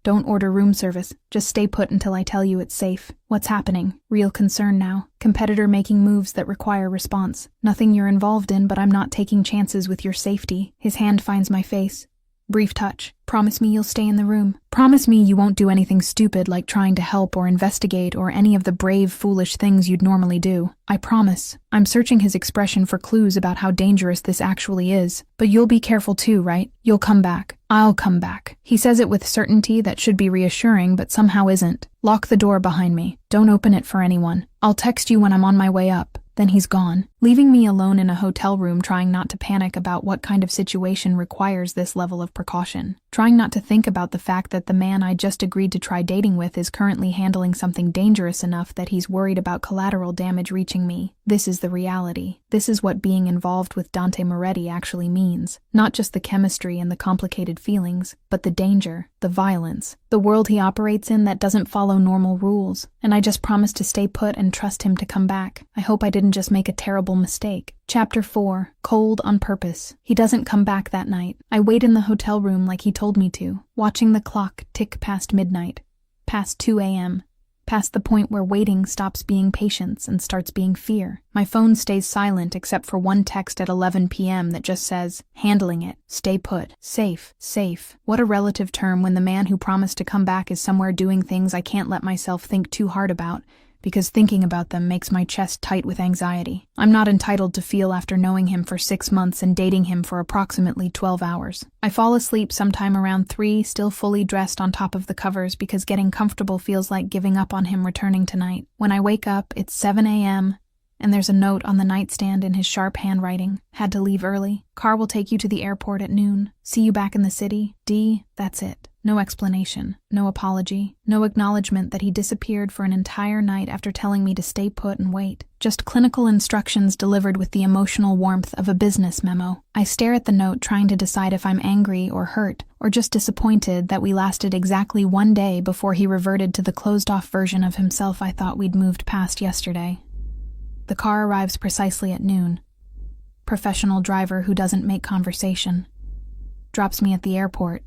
Don't order room service. Just stay put until I tell you it's safe. What's happening? Real concern now. Competitor making moves that require response. Nothing you're involved in, but I'm not taking chances with your safety. His hand finds my face. Brief touch. Promise me you'll stay in the room. Promise me you won't do anything stupid like trying to help or investigate or any of the brave, foolish things you'd normally do. I promise. I'm searching his expression for clues about how dangerous this actually is. But you'll be careful too, right? You'll come back. I'll come back. He says it with certainty that should be reassuring, but somehow isn't. Lock the door behind me. Don't open it for anyone. I'll text you when I'm on my way up. Then he's gone, leaving me alone in a hotel room trying not to panic about what kind of situation requires this level of precaution. Trying not to think about the fact that the man I just agreed to try dating with is currently handling something dangerous enough that he's worried about collateral damage reaching me. This is the reality. This is what being involved with Dante Moretti actually means. Not just the chemistry and the complicated feelings, but the danger, the violence, the world he operates in that doesn't follow normal rules. And I just promised to stay put and trust him to come back. I hope I didn't just make a terrible mistake. Chapter 4. Cold on purpose. He doesn't come back that night. I wait in the hotel room like he told me to, watching the clock tick past midnight, past 2 a.m., past the point where waiting stops being patience and starts being fear. My phone stays silent except for one text at 11 p.m. that just says, handling it, stay put, safe, safe. What a relative term when the man who promised to come back is somewhere doing things I can't let myself think too hard about, because thinking about them makes my chest tight with anxiety. I'm not entitled to feel after knowing him for 6 months and dating him for approximately 12 hours. I fall asleep sometime around 3, still fully dressed on top of the covers because getting comfortable feels like giving up on him returning tonight. When I wake up, it's 7 a.m., and there's a note on the nightstand in his sharp handwriting. Had to leave early. Car will take you to the airport at noon. See you back in the city. D. That's it. No explanation, no apology, no acknowledgement that he disappeared for an entire night after telling me to stay put and wait. Just clinical instructions delivered with the emotional warmth of a business memo. I stare at the note trying to decide if I'm angry or hurt, or just disappointed that we lasted exactly 1 day before he reverted to the closed-off version of himself I thought we'd moved past yesterday. The car arrives precisely at noon. Professional driver who doesn't make conversation. Drops me at the airport.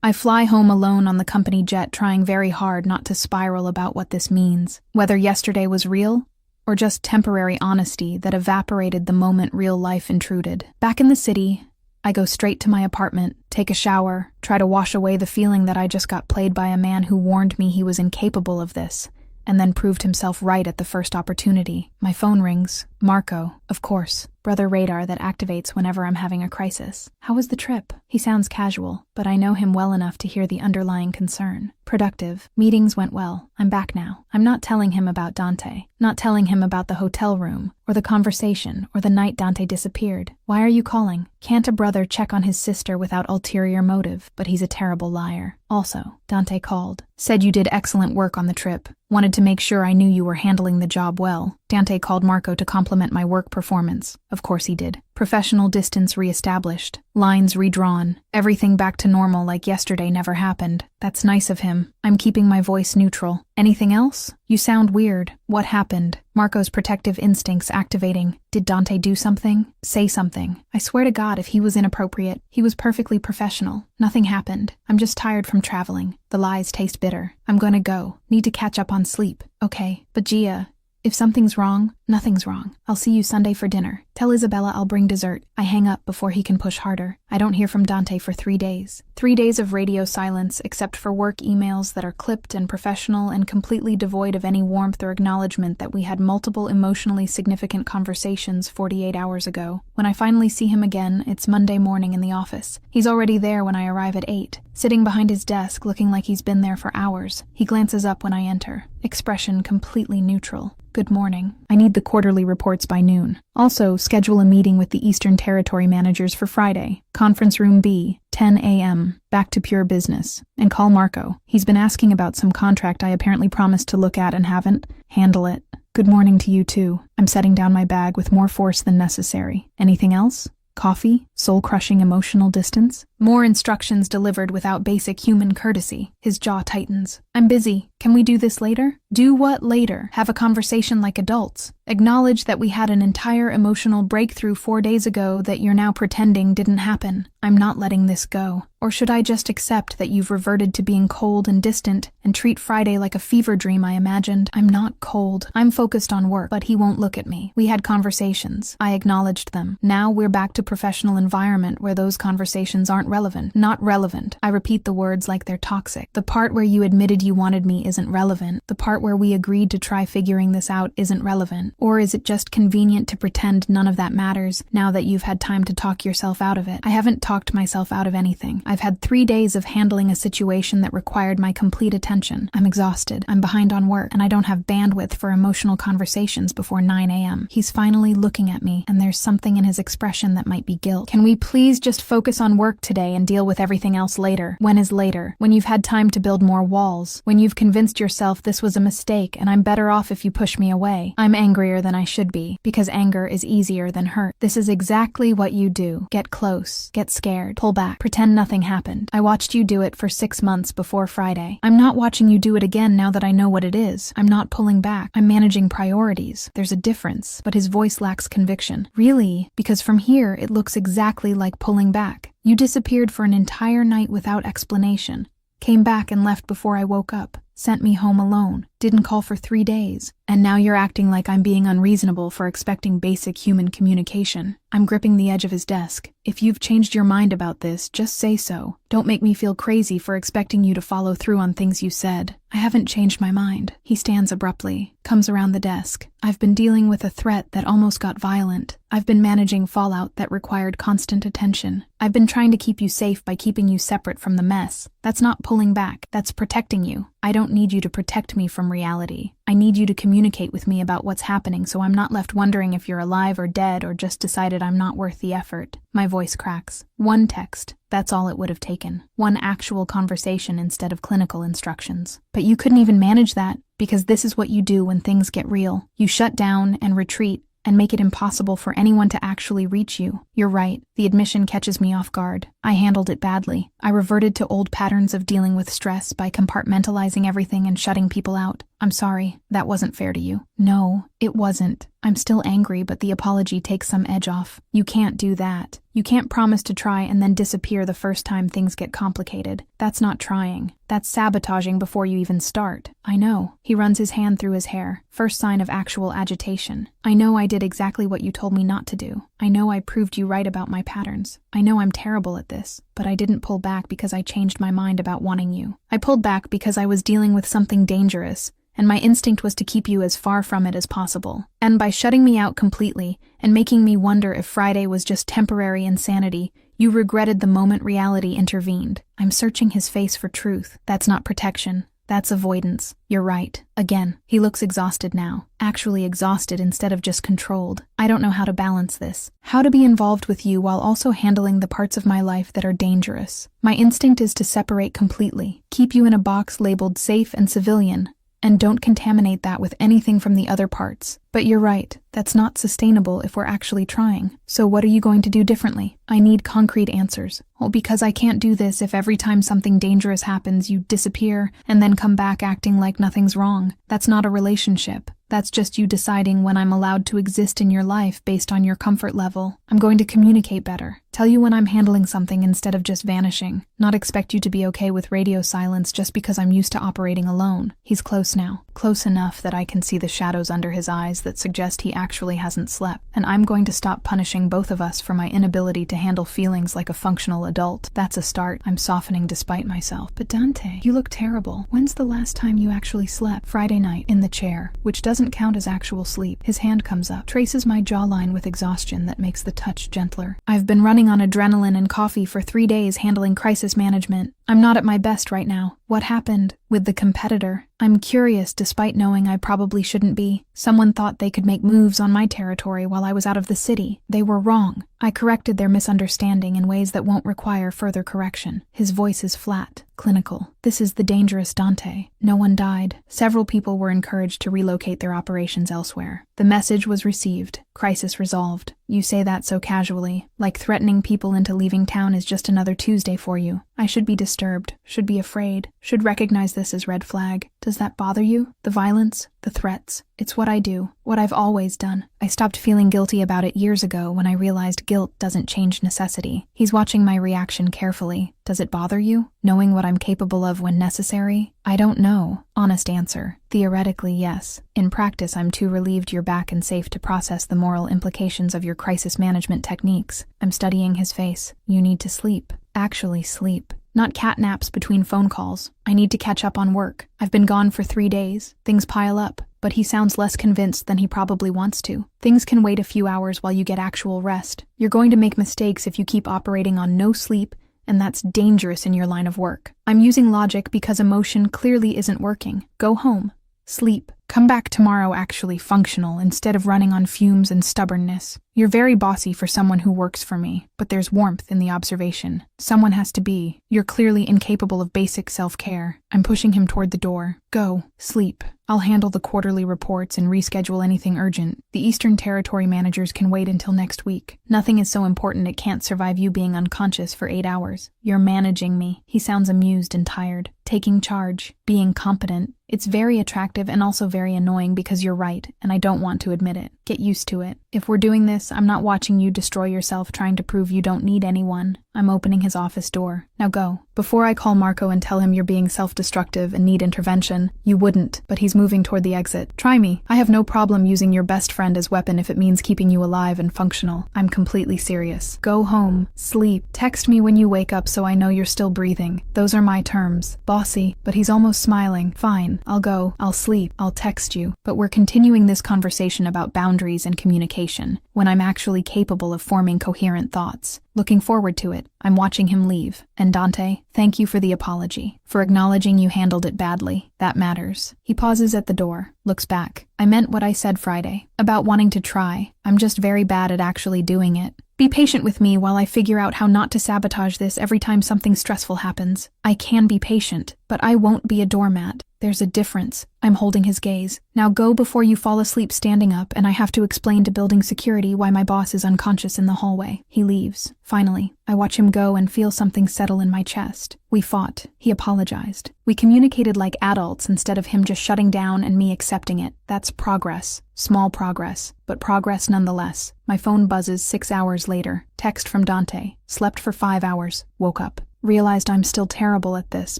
I fly home alone on the company jet, trying very hard not to spiral about what this means. Whether yesterday was real, or just temporary honesty that evaporated the moment real life intruded. Back in the city, I go straight to my apartment, take a shower, try to wash away the feeling that I just got played by a man who warned me he was incapable of this, and then proved himself right at the first opportunity. My phone rings. Marco, of course. Brother radar that activates whenever I'm having a crisis. How was the trip? He sounds casual, but I know him well enough to hear the underlying concern. Productive. Meetings went well. I'm back now. I'm not telling him about Dante. Not telling him about the hotel room, or the conversation, or the night Dante disappeared. Why are you calling? Can't a brother check on his sister without ulterior motive? But he's a terrible liar. Also, Dante called. Said you did excellent work on the trip. Wanted to make sure I knew you were handling the job well. Dante called Marco to compliment my work performance. Of course he did. Professional distance reestablished. Lines redrawn. Everything back to normal like yesterday never happened. That's nice of him. I'm keeping my voice neutral. Anything else? You sound weird. What happened? Marco's protective instincts activating. Did Dante do something? Say something. I swear to God, if he was inappropriate, he was perfectly professional. Nothing happened. I'm just tired from traveling. The lies taste bitter. I'm gonna go. Need to catch up on sleep. Okay. But Gia, if something's wrong, nothing's wrong. I'll see you Sunday for dinner. Tell Isabella I'll bring dessert. I hang up before he can push harder. I don't hear from Dante for 3 days. 3 days of radio silence, except for work emails that are clipped and professional and completely devoid of any warmth or acknowledgement that we had multiple emotionally significant conversations 48 hours ago. When I finally see him again, it's Monday morning in the office. He's already there when I arrive at 8, sitting behind his desk looking like he's been there for hours. He glances up when I enter. Expression completely neutral. Good morning. I need the quarterly reports by noon. Also, schedule a meeting with the Eastern Territory managers for Friday. Conference room B, 10 a.m. Back to pure business. And call Marco. He's been asking about some contract I apparently promised to look at and haven't. Handle it. Good morning to you too. I'm setting down my bag with more force than necessary. Anything else? Coffee? Soul-crushing emotional distance? More instructions delivered without basic human courtesy. His jaw tightens. I'm busy. Can we do this later? Do what later? Have a conversation like adults. Acknowledge that we had an entire emotional breakthrough 4 days ago that you're now pretending didn't happen. I'm not letting this go. Or should I just accept that you've reverted to being cold and distant and treat Friday like a fever dream I imagined? I'm not cold. I'm focused on work, but he won't look at me. We had conversations. I acknowledged them. Now we're back to professional environment where those conversations aren't relevant. Not relevant. I repeat the words like they're toxic. The part where you admitted you wanted me isn't relevant. The part where we agreed to try figuring this out isn't relevant. Or is it just convenient to pretend none of that matters now that you've had time to talk yourself out of it? I haven't talked myself out of anything. I've had 3 days of handling a situation that required my complete attention. I'm exhausted. I'm behind on work, and I don't have bandwidth for emotional conversations before 9 a.m. He's finally looking at me, and there's something in his expression that might be guilt. Can we please just focus on work today and deal with everything else later? When is later? When you've had time to build more walls. When you've convinced yourself this was a mistake and I'm better off if you push me away. I'm angrier than I should be, because anger is easier than hurt. This is exactly what you do. Get close. Get scared. Pull back. Pretend nothing happened. I watched you do it for 6 months before Friday. I'm not watching you do it again now that I know what it is. I'm not pulling back. I'm managing priorities. There's a difference, but his voice lacks conviction. Really? Because from here, it looks exactly like pulling back. You disappeared for an entire night without explanation. Came back and left before I woke up. Sent me home alone. Didn't call for 3 days. And now you're acting like I'm being unreasonable for expecting basic human communication. I'm gripping the edge of his desk. If you've changed your mind about this, just say so. Don't make me feel crazy for expecting you to follow through on things you said. I haven't changed my mind. He stands abruptly, comes around the desk. I've been dealing with a threat that almost got violent. I've been managing fallout that required constant attention. I've been trying to keep you safe by keeping you separate from the mess. That's not pulling back. That's protecting you. I don't need you to protect me from reality. I need you to communicate with me about what's happening so I'm not left wondering if you're alive or dead or just decided I'm not worth the effort. My voice cracks. One text. That's all it would have taken. One actual conversation instead of clinical instructions. But you couldn't even manage that, because this is what you do when things get real. You shut down and retreat and make it impossible for anyone to actually reach you. You're right. The admission catches me off guard. I handled it badly. I reverted to old patterns of dealing with stress by compartmentalizing everything and shutting people out. I'm sorry. That wasn't fair to you. No, it wasn't. I'm still angry, but the apology takes some edge off. You can't do that. You can't promise to try and then disappear the first time things get complicated. That's not trying. That's sabotaging before you even start. I know. He runs his hand through his hair. First sign of actual agitation. I know I did exactly what you told me not to do. I know I proved you right about my patterns. I know I'm terrible at this, but I didn't pull back because I changed my mind about wanting you. I pulled back because I was dealing with something dangerous, and my instinct was to keep you as far from it as possible. And by shutting me out completely and making me wonder if Friday was just temporary insanity, you regretted the moment reality intervened. I'm searching his face for truth. That's not protection. That's avoidance. You're right. Again, he looks exhausted now. Actually exhausted instead of just controlled. I don't know how to balance this. How to be involved with you while also handling the parts of my life that are dangerous. My instinct is to separate completely. Keep you in a box labeled safe and civilian, and don't contaminate that with anything from the other parts. But you're right, that's not sustainable if we're actually trying. So what are you going to do differently? I need concrete answers. Well, because I can't do this if every time something dangerous happens you disappear and then come back acting like nothing's wrong. That's not a relationship. That's just you deciding when I'm allowed to exist in your life based on your comfort level. I'm going to communicate better. Tell you when I'm handling something instead of just vanishing. Not expect you to be okay with radio silence just because I'm used to operating alone. He's close now. Close enough that I can see the shadows under his eyes that suggest he actually hasn't slept. And I'm going to stop punishing both of us for my inability to handle feelings like a functional adult. That's a start. I'm softening despite myself. But Dante, you look terrible. When's the last time you actually slept? Friday night, in the chair, which doesn't count as actual sleep. His hand comes up, traces my jawline with exhaustion that makes the touch gentler. I've been running on adrenaline and coffee for 3 days handling crisis management. I'm not at my best right now. What happened with the competitor? I'm curious despite knowing I probably shouldn't be. Someone thought they could make moves on my territory while I was out of the city. They were wrong. I corrected their misunderstanding in ways that won't require further correction. His voice is flat, clinical. This is the dangerous Dante. No one died. Several people were encouraged to relocate their operations elsewhere. The message was received. Crisis resolved. You say that so casually, like threatening people into leaving town is just another Tuesday for you. I should be disturbed, should be afraid, should recognize this as red flag. Does that bother you? The violence? The threats? It's what I do, what I've always done. I stopped feeling guilty about it years ago when I realized guilt doesn't change necessity. He's watching my reaction carefully. Does it bother you, knowing what I'm capable of when necessary? I don't know. Honest answer. Theoretically, yes. In practice, I'm too relieved you're back and safe to process the moral implications of your crisis management techniques. I'm studying his face. You need to sleep. Actually sleep. Not cat naps between phone calls. I need to catch up on work. I've been gone for 3 days. Things pile up, but he sounds less convinced than he probably wants to. Things can wait a few hours while you get actual rest. You're going to make mistakes if you keep operating on no sleep, and that's dangerous in your line of work. I'm using logic because emotion clearly isn't working. Go home. Sleep. Come back tomorrow actually functional instead of running on fumes and stubbornness. You're very bossy for someone who works for me, but there's warmth in the observation. Someone has to be. You're clearly incapable of basic self-care. I'm pushing him toward the door. Go. Sleep. I'll handle the quarterly reports and reschedule anything urgent. The Eastern Territory managers can wait until next week. Nothing is so important it can't survive you being unconscious for 8 hours. You're managing me. He sounds amused and tired. Taking charge. Being competent. It's very attractive and also very annoying because you're right, and I don't want to admit it. Get used to it. If we're doing this, I'm not watching you destroy yourself trying to prove you don't need anyone. I'm opening his office door. Now go. Before I call Marco and tell him you're being self-destructive and need intervention, you wouldn't, but he's moving toward the exit. Try me. I have no problem using your best friend as weapon if it means keeping you alive and functional. I'm completely serious. Go home. Sleep. Text me when you wake up so I know you're still breathing. Those are my terms. Bossy, but he's almost smiling. Fine. I'll go. I'll sleep. I'll text you. But we're continuing this conversation about boundaries and communication, when I'm actually capable of forming coherent thoughts. Looking forward to it. I'm watching him leave. And Dante, thank you for the apology, for acknowledging you handled it badly. That matters. He pauses at the door, looks back. I meant what I said Friday, about wanting to try. I'm just very bad at actually doing it. Be patient with me while I figure out how not to sabotage this every time something stressful happens. I can be patient, but I won't be a doormat. There's a difference. I'm holding his gaze. Now go before you fall asleep standing up and I have to explain to building security why my boss is unconscious in the hallway. He leaves. Finally, I watch him go and feel something settle in my chest. We fought. He apologized. We communicated like adults instead of him just shutting down and me accepting it. That's progress. Small progress, but progress nonetheless. My phone buzzes 6 hours later. Text from Dante. Slept for 5 hours. Woke up. Realized I'm still terrible at this,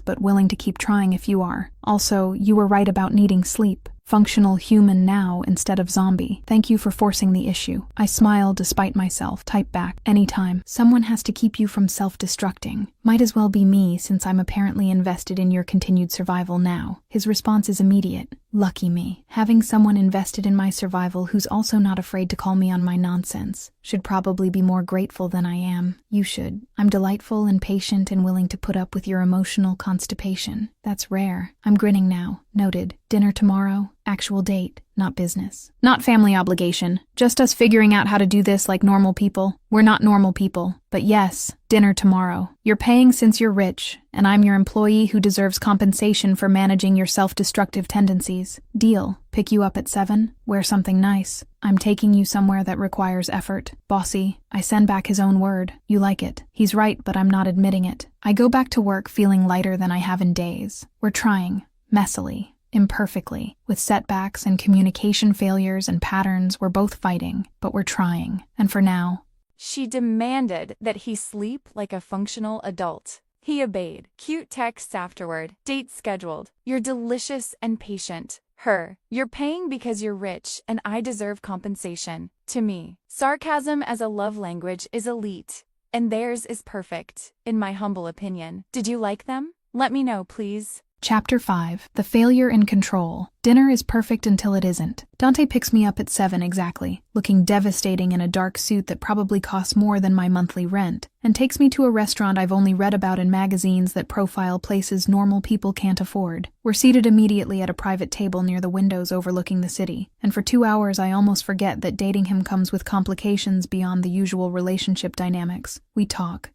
but willing to keep trying if you are. Also, you were right about needing sleep. Functional human now instead of zombie. Thank you for forcing the issue. I smile despite myself. Type back. Anytime. Someone has to keep you from self-destructing. Might as well be me since I'm apparently invested in your continued survival now. His response is immediate. Lucky me. Having someone invested in my survival who's also not afraid to call me on my nonsense. Should probably be more grateful than I am. You should. I'm delightful and patient and willing to put up with your emotional constipation. That's rare. I'm grinning now. Noted. Dinner tomorrow. Actual date. Not business. Not family obligation. Just us figuring out how to do this like normal people. We're not normal people. But yes, dinner tomorrow. You're paying since you're rich, and I'm your employee who deserves compensation for managing your self-destructive tendencies. Deal. Pick you up at 7. Wear something nice. I'm taking you somewhere that requires effort. Bossy. I send back his own word. You like it. He's right, but I'm not admitting it. I go back to work feeling lighter than I have in days. We're trying. Messily. Imperfectly. With setbacks and communication failures and patterns, we're both fighting, but we're trying. And for now, She demanded that he sleep like a functional adult. He obeyed. Cute texts afterward. Date scheduled. You're delicious and patient. Her. You're paying because you're rich and I deserve compensation. To me, sarcasm as a love language is elite, and theirs is perfect, in my humble opinion. Did you like them? Let me know, please. Chapter 5. The Failure in Control. Dinner is perfect until it isn't. Dante picks me up at 7 exactly, looking devastating in a dark suit that probably costs more than my monthly rent, and takes me to a restaurant I've only read about in magazines that profile places normal people can't afford. We're seated immediately at a private table near the windows overlooking the city, and for 2 hours I almost forget that dating him comes with complications beyond the usual relationship dynamics. We talk,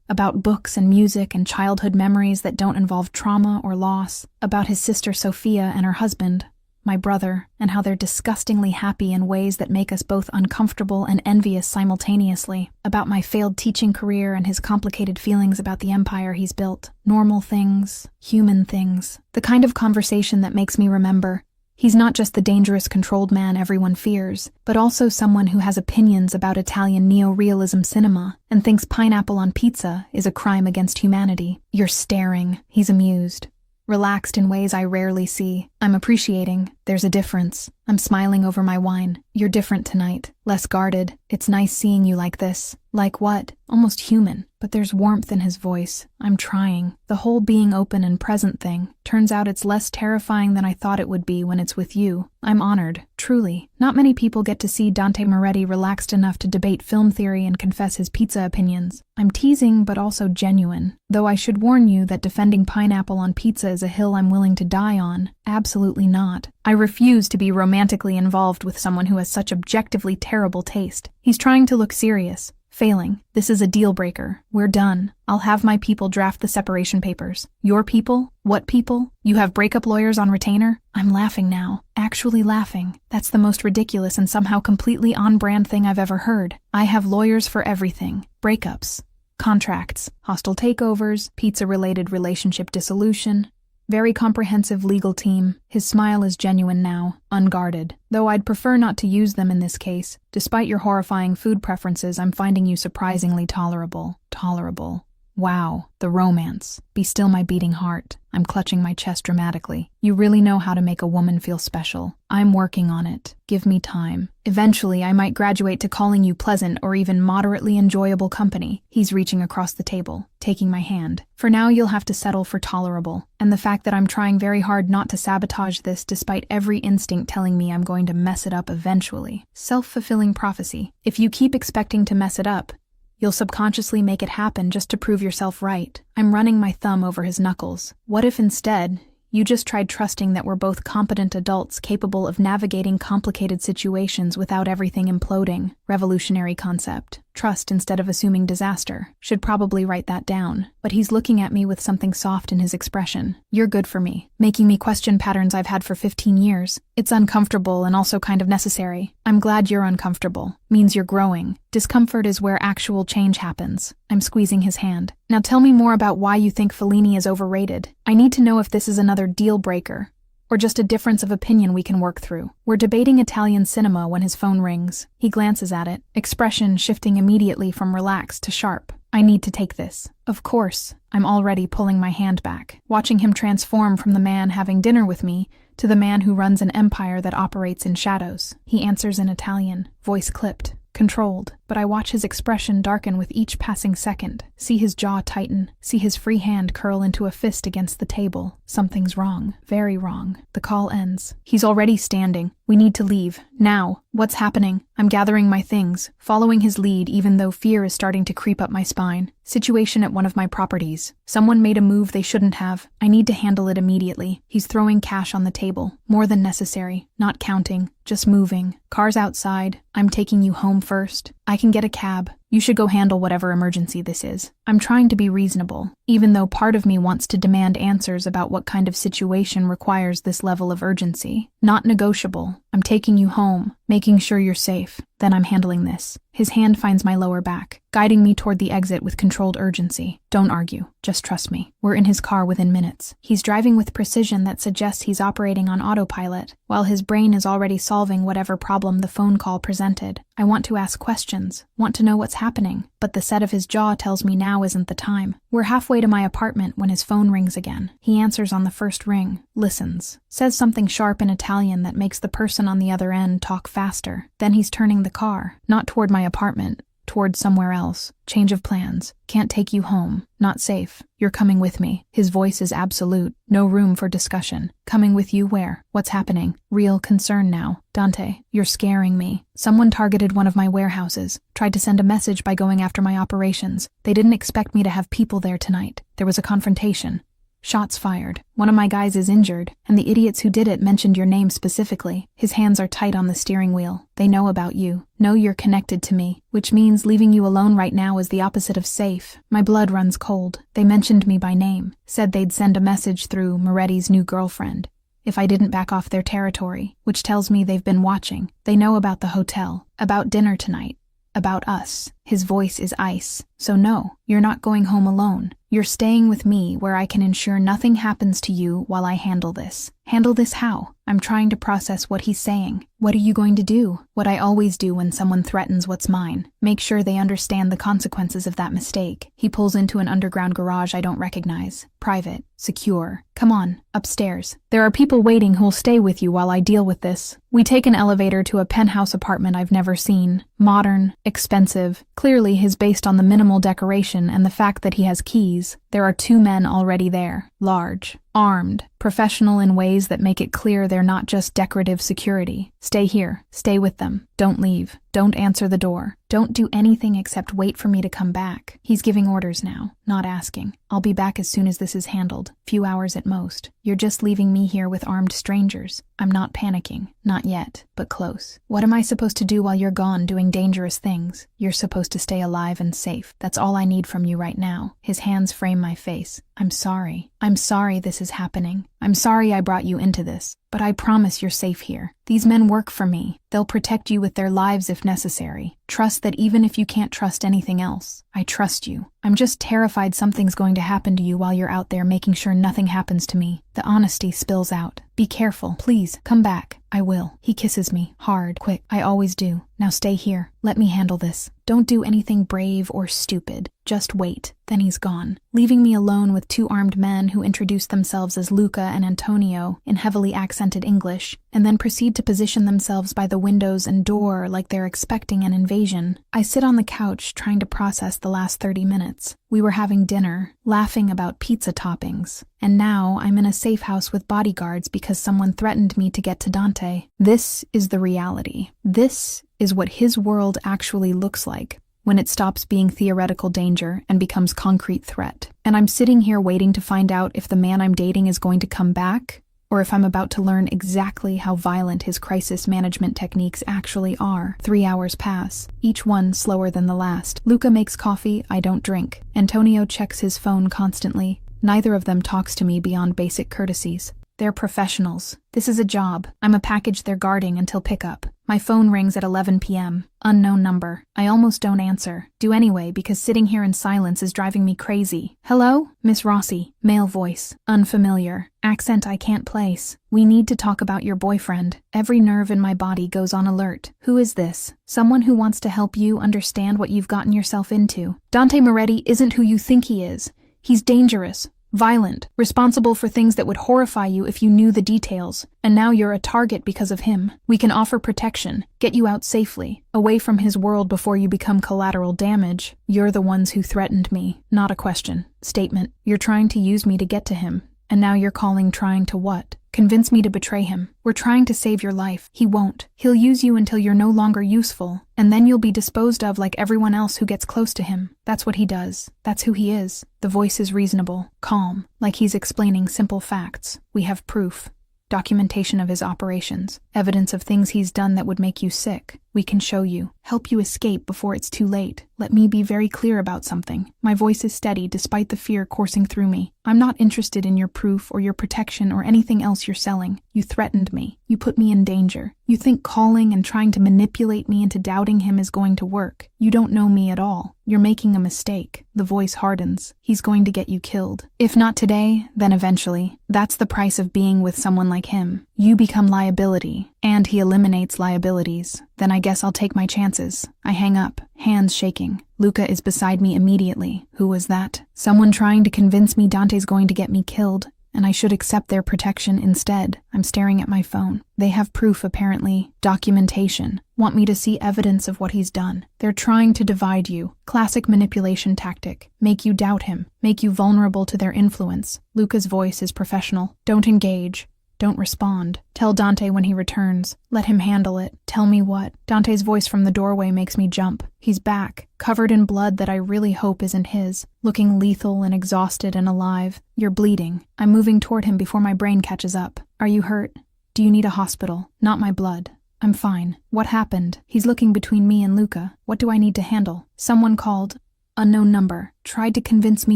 about books and music and childhood memories that don't involve trauma or loss, about his sister Sophia and her husband, my brother, and how they're disgustingly happy in ways that make us both uncomfortable and envious simultaneously, about my failed teaching career and his complicated feelings about the empire he's built. Normal things, human things, the kind of conversation that makes me remember he's not just the dangerous, controlled man everyone fears, but also someone who has opinions about Italian neo-realism cinema and thinks pineapple on pizza is a crime against humanity. You're staring. He's amused. Relaxed in ways I rarely see. I'm appreciating. There's a difference. I'm smiling over my wine. You're different tonight. Less guarded. It's nice seeing you like this. Like what? Almost human. But there's warmth in his voice. I'm trying. The whole being open and present thing. Turns out it's less terrifying than I thought it would be when it's with you. I'm honored. Truly. Not many people get to see Dante Moretti relaxed enough to debate film theory and confess his pizza opinions. I'm teasing, but also genuine. Though I should warn you that defending pineapple on pizza is a hill I'm willing to die on. Absolutely not. I refuse to be romantically involved with someone who has such objectively terrible taste. He's trying to look serious. Failing. This is a deal breaker. We're done. I'll have my people draft the separation papers. Your people? What people? You have breakup lawyers on retainer? I'm laughing now. Actually laughing. That's the most ridiculous and somehow completely on-brand thing I've ever heard. I have lawyers for everything. Breakups. Contracts. Hostile takeovers. Pizza-related relationship dissolution. Very comprehensive legal team. His smile is genuine now, unguarded. Though I'd prefer not to use them in this case. Despite your horrifying food preferences, I'm finding you surprisingly tolerable. Tolerable. Wow, the romance. Be still my beating heart. I'm clutching my chest dramatically. You really know how to make a woman feel special. I'm working on it. Give me time. Eventually, I might graduate to calling you pleasant or even moderately enjoyable company. He's reaching across the table, taking my hand. For now, you'll have to settle for tolerable. And the fact that I'm trying very hard not to sabotage this despite every instinct telling me I'm going to mess it up eventually. Self-fulfilling prophecy. If you keep expecting to mess it up, you'll subconsciously make it happen just to prove yourself right. I'm running my thumb over his knuckles. What if instead, you just tried trusting that we're both competent adults capable of navigating complicated situations without everything imploding? Revolutionary concept. Trust instead of assuming disaster. Should probably write that down. But he's looking at me with something soft in his expression. You're good for me, making me question patterns I've had for 15 years. It's uncomfortable and also kind of necessary. I'm glad you're uncomfortable. Means you're growing. Discomfort is where actual change happens. I'm squeezing his hand. Now tell me more about why you think Fellini is overrated. I need to know if this is another deal breaker, or just a difference of opinion we can work through. We're debating Italian cinema when his phone rings. He glances at it, expression shifting immediately from relaxed to sharp. I need to take this. Of course. I'm already pulling my hand back, watching him transform from the man having dinner with me To the man who runs an empire that operates in shadows. He answers in Italian, voice clipped, controlled, but I watch his expression darken with each passing second, see his jaw tighten, see his free hand curl into a fist against the table. Something's wrong, very wrong. The call ends. He's already standing. We need to leave. Now. What's happening? I'm gathering my things, following his lead even though fear is starting to creep up my spine. Situation at one of my properties. Someone made a move they shouldn't have. I need to handle it immediately. He's throwing cash on the table. More than necessary. Not counting. Just moving. Cars outside. I'm taking you home first. I can get a cab. You should go handle whatever emergency this is. I'm trying to be reasonable, even though part of me wants to demand answers about what kind of situation requires this level of urgency. Not negotiable. I'm taking you home, making sure you're safe. Then I'm handling this. His hand finds my lower back, guiding me toward the exit with controlled urgency. Don't argue. Just trust me. We're in his car within minutes. He's driving with precision that suggests he's operating on autopilot, while his brain is already solving whatever problem the phone call presented. I want to ask questions, want to know what's happening, but the set of his jaw tells me now isn't the time. We're halfway to my apartment when his phone rings again. He answers on the first ring, listens, says something sharp in Italian that makes the person on the other end talk faster. Then he's turning the car, not toward my apartment, toward somewhere else. Change of plans. Can't take you home. Not safe. You're coming with me. His voice is absolute. No room for discussion. Coming with you where? What's happening? Real concern now. Dante, you're scaring me. Someone targeted one of my warehouses. Tried to send a message by going after my operations. They didn't expect me to have people there tonight. There was a confrontation. Shots fired. One of my guys is injured, and the idiots who did it mentioned your name specifically. His hands are tight on the steering wheel. They know about you. Know you're connected to me, which means leaving you alone right now is the opposite of safe. My blood runs cold. They mentioned me by name. Said they'd send a message through Moretti's new girlfriend if I didn't back off their territory, which tells me they've been watching. They know about the hotel, about dinner tonight, about us. His voice is ice. So no, you're not going home alone. You're staying with me where I can ensure nothing happens to you while I handle this. Handle this how? I'm trying to process what he's saying. What are you going to do? What I always do when someone threatens what's mine. Make sure they understand the consequences of that mistake. He pulls into an underground garage I don't recognize. Private. Secure. Come on, upstairs. There are people waiting who'll stay with you while I deal with this. We take an elevator to a penthouse apartment I've never seen. Modern. Expensive. Clearly his based on the minimal decoration and the fact that he has keys. There are 2 men already there. Large. Armed. Professional in ways that make it clear they're not just decorative security. Stay here. Stay with them. Don't leave. Don't answer the door. Don't do anything except wait for me to come back. He's giving orders now, not asking. I'll be back as soon as this is handled. Few hours at most. You're just leaving me here with armed strangers. I'm not panicking. Not yet, but close. What am I supposed to do while you're gone doing dangerous things? You're supposed to stay alive and safe. That's all I need from you right now. His hands frame my face. I'm sorry. I'm sorry this is happening. I'm sorry I brought you into this. But I promise you're safe here. These men work for me. They'll protect you with their lives if necessary. Trust that even if you can't trust anything else, I trust you. I'm just terrified something's going to happen to you while you're out there making sure nothing happens to me. The honesty spills out. Be careful. Please, come back. I will. He kisses me. Hard. Quick. I always do. Now stay here. Let me handle this. Don't do anything brave or stupid. Just wait. Then he's gone, leaving me alone with 2 armed men who introduce themselves as Luca and Antonio in heavily accented English, and then proceed to position themselves by the windows and door like they're expecting an invasion. I sit on the couch trying to process the last 30 minutes. We were having dinner, laughing about pizza toppings, and now I'm in a safe house with bodyguards because someone threatened me to get to Dante. This is the reality. This is what his world actually looks like when it stops being theoretical danger and becomes concrete threat. And I'm sitting here waiting to find out if the man I'm dating is going to come back, or if I'm about to learn exactly how violent his crisis management techniques actually are. 3 hours pass, each one slower than the last. Luca makes coffee, I don't drink. Antonio checks his phone constantly. Neither of them talks to me beyond basic courtesies. They're professionals. This is a job. I'm a package they're guarding until pickup. My phone rings at 11 p.m. Unknown number. I almost don't answer. Do anyway because sitting here in silence is driving me crazy. Hello? Miss Rossi. Male voice. Unfamiliar. Accent I can't place. We need to talk about your boyfriend. Every nerve in my body goes on alert. Who is this? Someone who wants to help you understand what you've gotten yourself into. Dante Moretti isn't who you think he is. He's dangerous. violent, responsible for things that would horrify you if you knew the details, and now you're a target because of him. We can offer protection, get you out safely, away from his world before you become collateral damage. You're the ones who threatened me. Not a question. Statement. You're trying to use me to get to him. And now you're calling trying to what? Convince me to betray him. We're trying to save your life. He won't. He'll use you until you're no longer useful, and then you'll be disposed of like everyone else who gets close to him. That's what he does. That's who he is. The voice is reasonable, calm, like he's explaining simple facts. We have proof. Documentation of his operations, evidence of things he's done that would make you sick. We can show you, help you escape before it's too late. Let me be very clear about something. My voice is steady despite the fear coursing through me. I'm not interested in your proof or your protection or anything else you're selling. You threatened me. You put me in danger. You think calling and trying to manipulate me into doubting him is going to work. You don't know me at all. You're making a mistake. The voice hardens. He's going to get you killed. If not today, then eventually. That's the price of being with someone like him. You become liability, and he eliminates liabilities. Then I guess I'll take my chances. I hang up, hands shaking. Luca is beside me immediately. Who was that? Someone trying to convince me Dante's going to get me killed, and I should accept their protection instead. I'm staring at my phone. They have proof, apparently. Documentation. Want me to see evidence of what he's done. They're trying to divide you. Classic manipulation tactic. Make you doubt him. Make you vulnerable to their influence. Luca's voice is professional. Don't engage. Don't respond. Tell Dante when he returns. Let him handle it. Tell me what? Dante's voice from the doorway makes me jump. He's back, covered in blood that I really hope isn't his, looking lethal and exhausted and alive. You're bleeding. I'm moving toward him before my brain catches up. Are you hurt? Do you need a hospital? Not my blood. I'm fine. What happened? He's looking between me and Luca. What do I need to handle? Someone called. Unknown number. Tried to convince me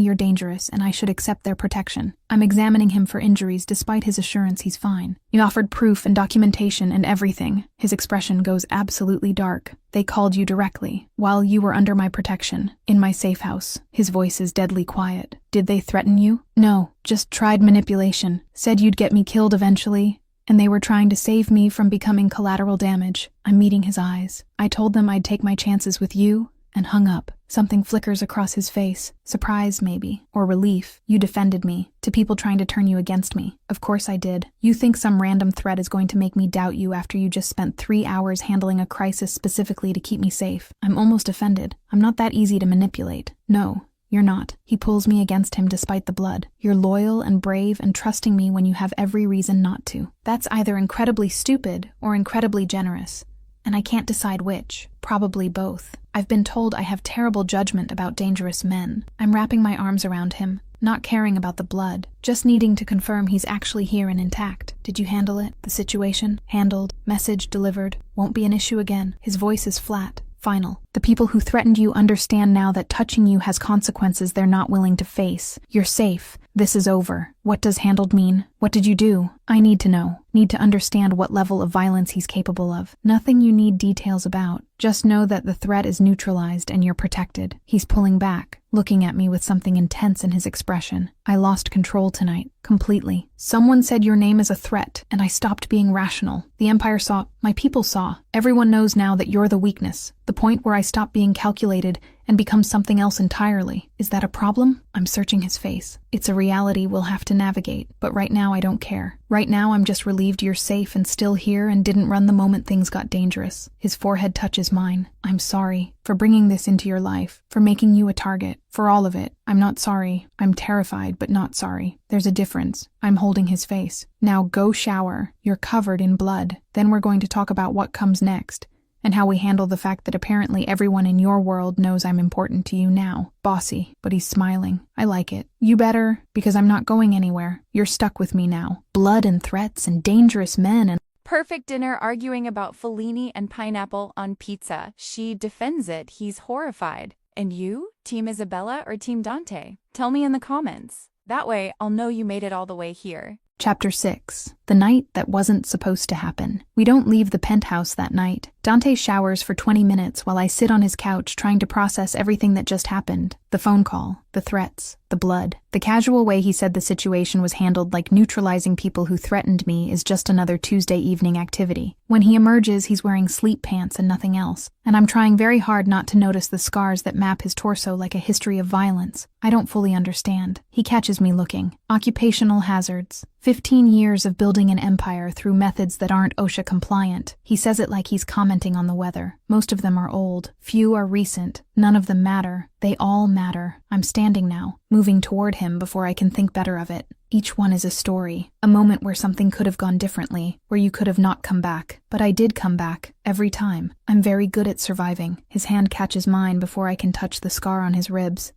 you're dangerous and I should accept their protection. I'm examining him for injuries despite his assurance he's fine. He offered proof and documentation and everything. His expression goes absolutely dark. They called you directly, while you were under my protection, in my safe house. His voice is deadly quiet. Did they threaten you? No, just tried manipulation. Said you'd get me killed eventually, and they were trying to save me from becoming collateral damage. I'm meeting his eyes. I told them I'd take my chances with you, and hung up. Something flickers across his face. Surprise, maybe. Or relief. You defended me. To people trying to turn you against me. Of course I did. You think some random threat is going to make me doubt you after you just spent 3 hours handling a crisis specifically to keep me safe. I'm almost offended. I'm not that easy to manipulate. No, you're not. He pulls me against him despite the blood. You're loyal and brave and trusting me when you have every reason not to. That's either incredibly stupid or incredibly generous. And I can't decide which. Probably both. I've been told I have terrible judgment about dangerous men. I'm wrapping my arms around him, not caring about the blood, just needing to confirm he's actually here and intact. Did you handle it? The situation? Handled. Message delivered. Won't be an issue again. His voice is flat. Final. The people who threatened you understand now that touching you has consequences they're not willing to face. You're safe. This is over. What does handled mean? What did you do? I need to know. Need to understand what level of violence he's capable of. Nothing you need details about. Just know that the threat is neutralized and you're protected. He's pulling back, looking at me with something intense in his expression. I lost control tonight. Completely. Someone said your name is a threat, and I stopped being rational. The Empire saw. My people saw. Everyone knows now that you're the weakness. The point where I stop being calculated and become something else entirely. Is that a problem? I'm searching his face. It's a reality we'll have to navigate, but right now I don't care. Right now I'm just relieved you're safe and still here and didn't run the moment things got dangerous. His forehead touches mine. I'm sorry for bringing this into your life, for making you a target, for all of it. I'm not sorry. I'm terrified, but not sorry. There's a difference. I'm holding his face. Now go shower. You're covered in blood. Then we're going to talk about what comes next, and how we handle the fact that apparently everyone in your world knows I'm important to you now. Bossy, but he's smiling. I like it. You better, because I'm not going anywhere. You're stuck with me now. Blood and threats and dangerous men and Perfect dinner arguing about Fellini and pineapple on pizza. She defends it. He's horrified. And you? Team Isabella or Team Dante? Tell me in the comments. That way, I'll know you made it all the way here. Chapter 6. The night that wasn't supposed to happen. We don't leave the penthouse that night. Dante showers for 20 minutes while I sit on his couch trying to process everything that just happened. The phone call, the threats, the blood. The casual way he said the situation was handled, like neutralizing people who threatened me, is just another Tuesday evening activity. When he emerges, he's wearing sleep pants and nothing else, and I'm trying very hard not to notice the scars that map his torso like a history of violence. I don't fully understand. He catches me looking. Occupational hazards. 15 years of building an empire through methods that aren't OSHA compliant. He says it like he's commenting on the weather. Most of them are old. Few are recent. None of them matter. They all matter. I'm standing now, moving toward him before I can think better of it. Each one is a story, a moment where something could have gone differently, where you could have not come back. But I did come back, every time. I'm very good at surviving. His hand catches mine before I can touch the scar on his ribs.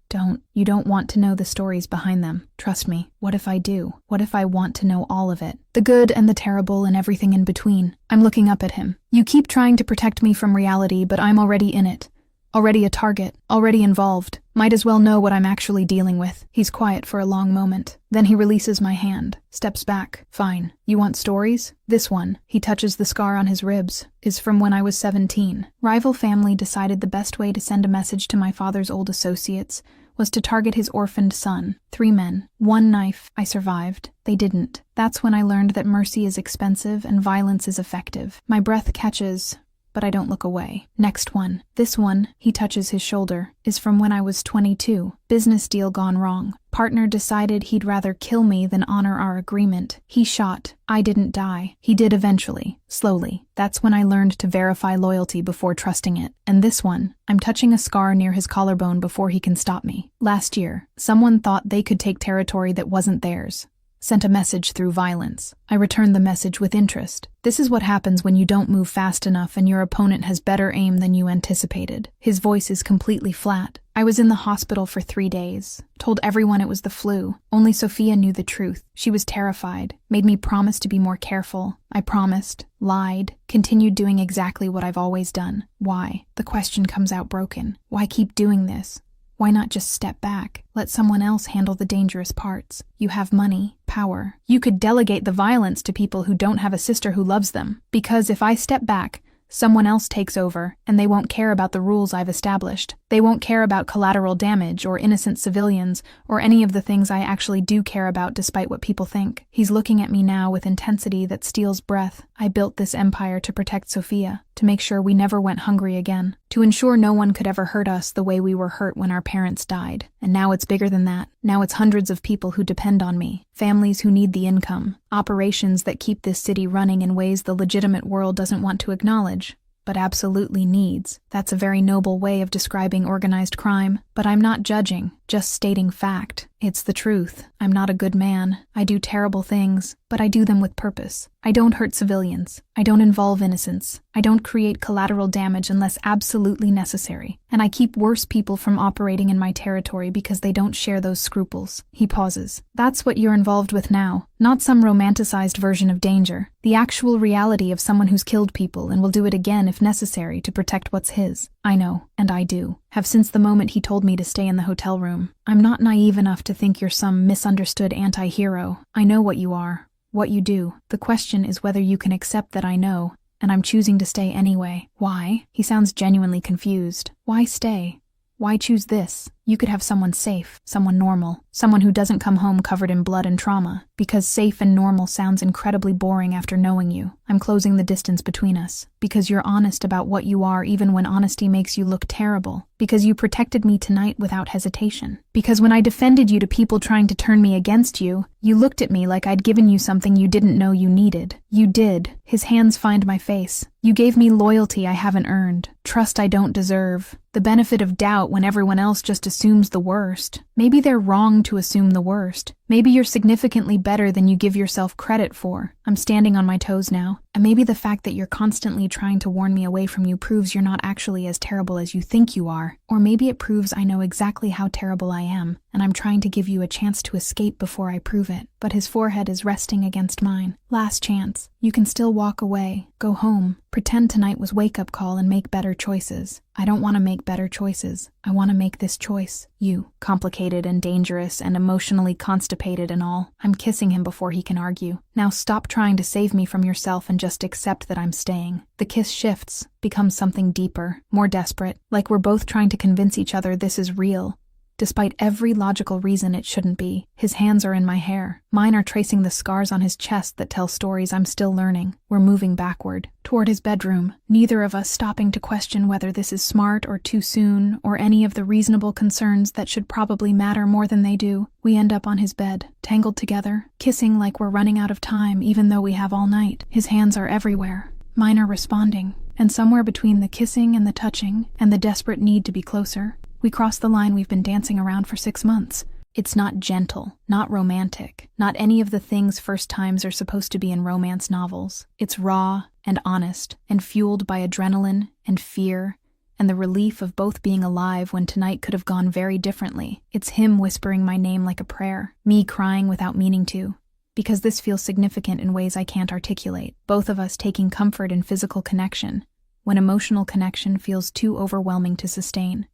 You don't want to know the stories behind them. Trust me. What if I do? What if I want to know all of it? The good and the terrible and everything in between. I'm looking up at him. You keep trying to protect me from reality, but I'm already in it. Already a target, already involved. Might as well know what I'm actually dealing with. He's quiet for a long moment. Then he releases my hand, steps back. Fine. You want stories? This one, he touches the scar on his ribs, is from when I was 17. Rival family decided the best way to send a message to my father's old associates was to target his orphaned son. 3 men, 1 knife. I survived. They didn't. That's when I learned that mercy is expensive and violence is effective. My breath catches, but I don't look away. Next one. This one, he touches his shoulder, is from when I was 22. Business deal gone wrong. Partner decided he'd rather kill me than honor our agreement. He shot. I didn't die. He did eventually. Slowly. That's when I learned to verify loyalty before trusting it. And this one, I'm touching a scar near his collarbone before he can stop me. Last year, someone thought they could take territory that wasn't theirs. Sent a message through violence. I returned the message with interest. This is what happens when you don't move fast enough and your opponent has better aim than you anticipated. His voice is completely flat. I was in the hospital for 3 days. Told everyone it was the flu. Only Sophia knew the truth. She was terrified. Made me promise to be more careful. I promised. Lied. Continued doing exactly what I've always done. Why? The question comes out broken. Why keep doing this? Why not just step back? Let someone else handle the dangerous parts. You have money, power. You could delegate the violence to people who don't have a sister who loves them. Because if I step back, someone else takes over, and they won't care about the rules I've established. They won't care about collateral damage or innocent civilians or any of the things I actually do care about despite what people think. He's looking at me now with intensity that steals breath. I built this empire to protect Sophia, to make sure we never went hungry again, to ensure no one could ever hurt us the way we were hurt when our parents died. And now it's bigger than that. Now it's hundreds of people who depend on me, families who need the income, operations that keep this city running in ways the legitimate world doesn't want to acknowledge, but absolutely needs. That's a very noble way of describing organized crime, but I'm not judging, just stating fact. It's the truth. I'm not a good man. I do terrible things, but I do them with purpose. I don't hurt civilians. I don't involve innocents. I don't create collateral damage unless absolutely necessary. And I keep worse people from operating in my territory because they don't share those scruples. He pauses. That's what you're involved with now. Not some romanticized version of danger. The actual reality of someone who's killed people and will do it again if necessary to protect what's his. I know, and I do. Have since the moment he told me to stay in the hotel room. I'm not naive enough to think you're some misunderstood anti-hero. I know what you are, what you do. The question is whether you can accept that I know, and I'm choosing to stay anyway. Why? He sounds genuinely confused. Why stay? Why choose this? You could have someone safe, someone normal, someone who doesn't come home covered in blood and trauma, because safe and normal sounds incredibly boring after knowing you. I'm closing the distance between us, because you're honest about what you are even when honesty makes you look terrible, because you protected me tonight without hesitation, because when I defended you to people trying to turn me against you, you looked at me like I'd given you something you didn't know you needed. You did. His hands find my face. You gave me loyalty I haven't earned, trust I don't deserve, the benefit of doubt when everyone else just assumes the worst. Maybe they're wrong to assume the worst. Maybe you're significantly better than you give yourself credit for. I'm standing on my toes now, and maybe the fact that you're constantly trying to warn me away from you proves you're not actually as terrible as you think you are. Or maybe it proves I know exactly how terrible I am, and I'm trying to give you a chance to escape before I prove it. But his forehead is resting against mine. Last chance. You can still walk away, go home, pretend tonight was wake-up call and make better choices. I don't want to make better choices. I want to make this choice. You, complicated and dangerous and emotionally constipated and all. I'm kissing him before he can argue. Now stop trying to save me from yourself and just accept that I'm staying. The kiss shifts, becomes something deeper, more desperate, like we're both trying to convince each other this is real. despite every logical reason it shouldn't be. His hands are in my hair. Mine are tracing the scars on his chest that tell stories I'm still learning. We're moving backward, toward his bedroom, neither of us stopping to question whether this is smart or too soon, or any of the reasonable concerns that should probably matter more than they do. We end up on his bed, tangled together, kissing like we're running out of time even though we have all night. His hands are everywhere. Mine are responding, and somewhere between the kissing and the touching, and the desperate need to be closer, we cross the line we've been dancing around for 6 months. It's not gentle, not romantic, not any of the things first times are supposed to be in romance novels. It's raw and honest, and fueled by adrenaline and fear, and the relief of both being alive when tonight could have gone very differently. It's him whispering my name like a prayer, me crying without meaning to, because this feels significant in ways I can't articulate. Both of us taking comfort in physical connection, when emotional connection feels too overwhelming to sustain.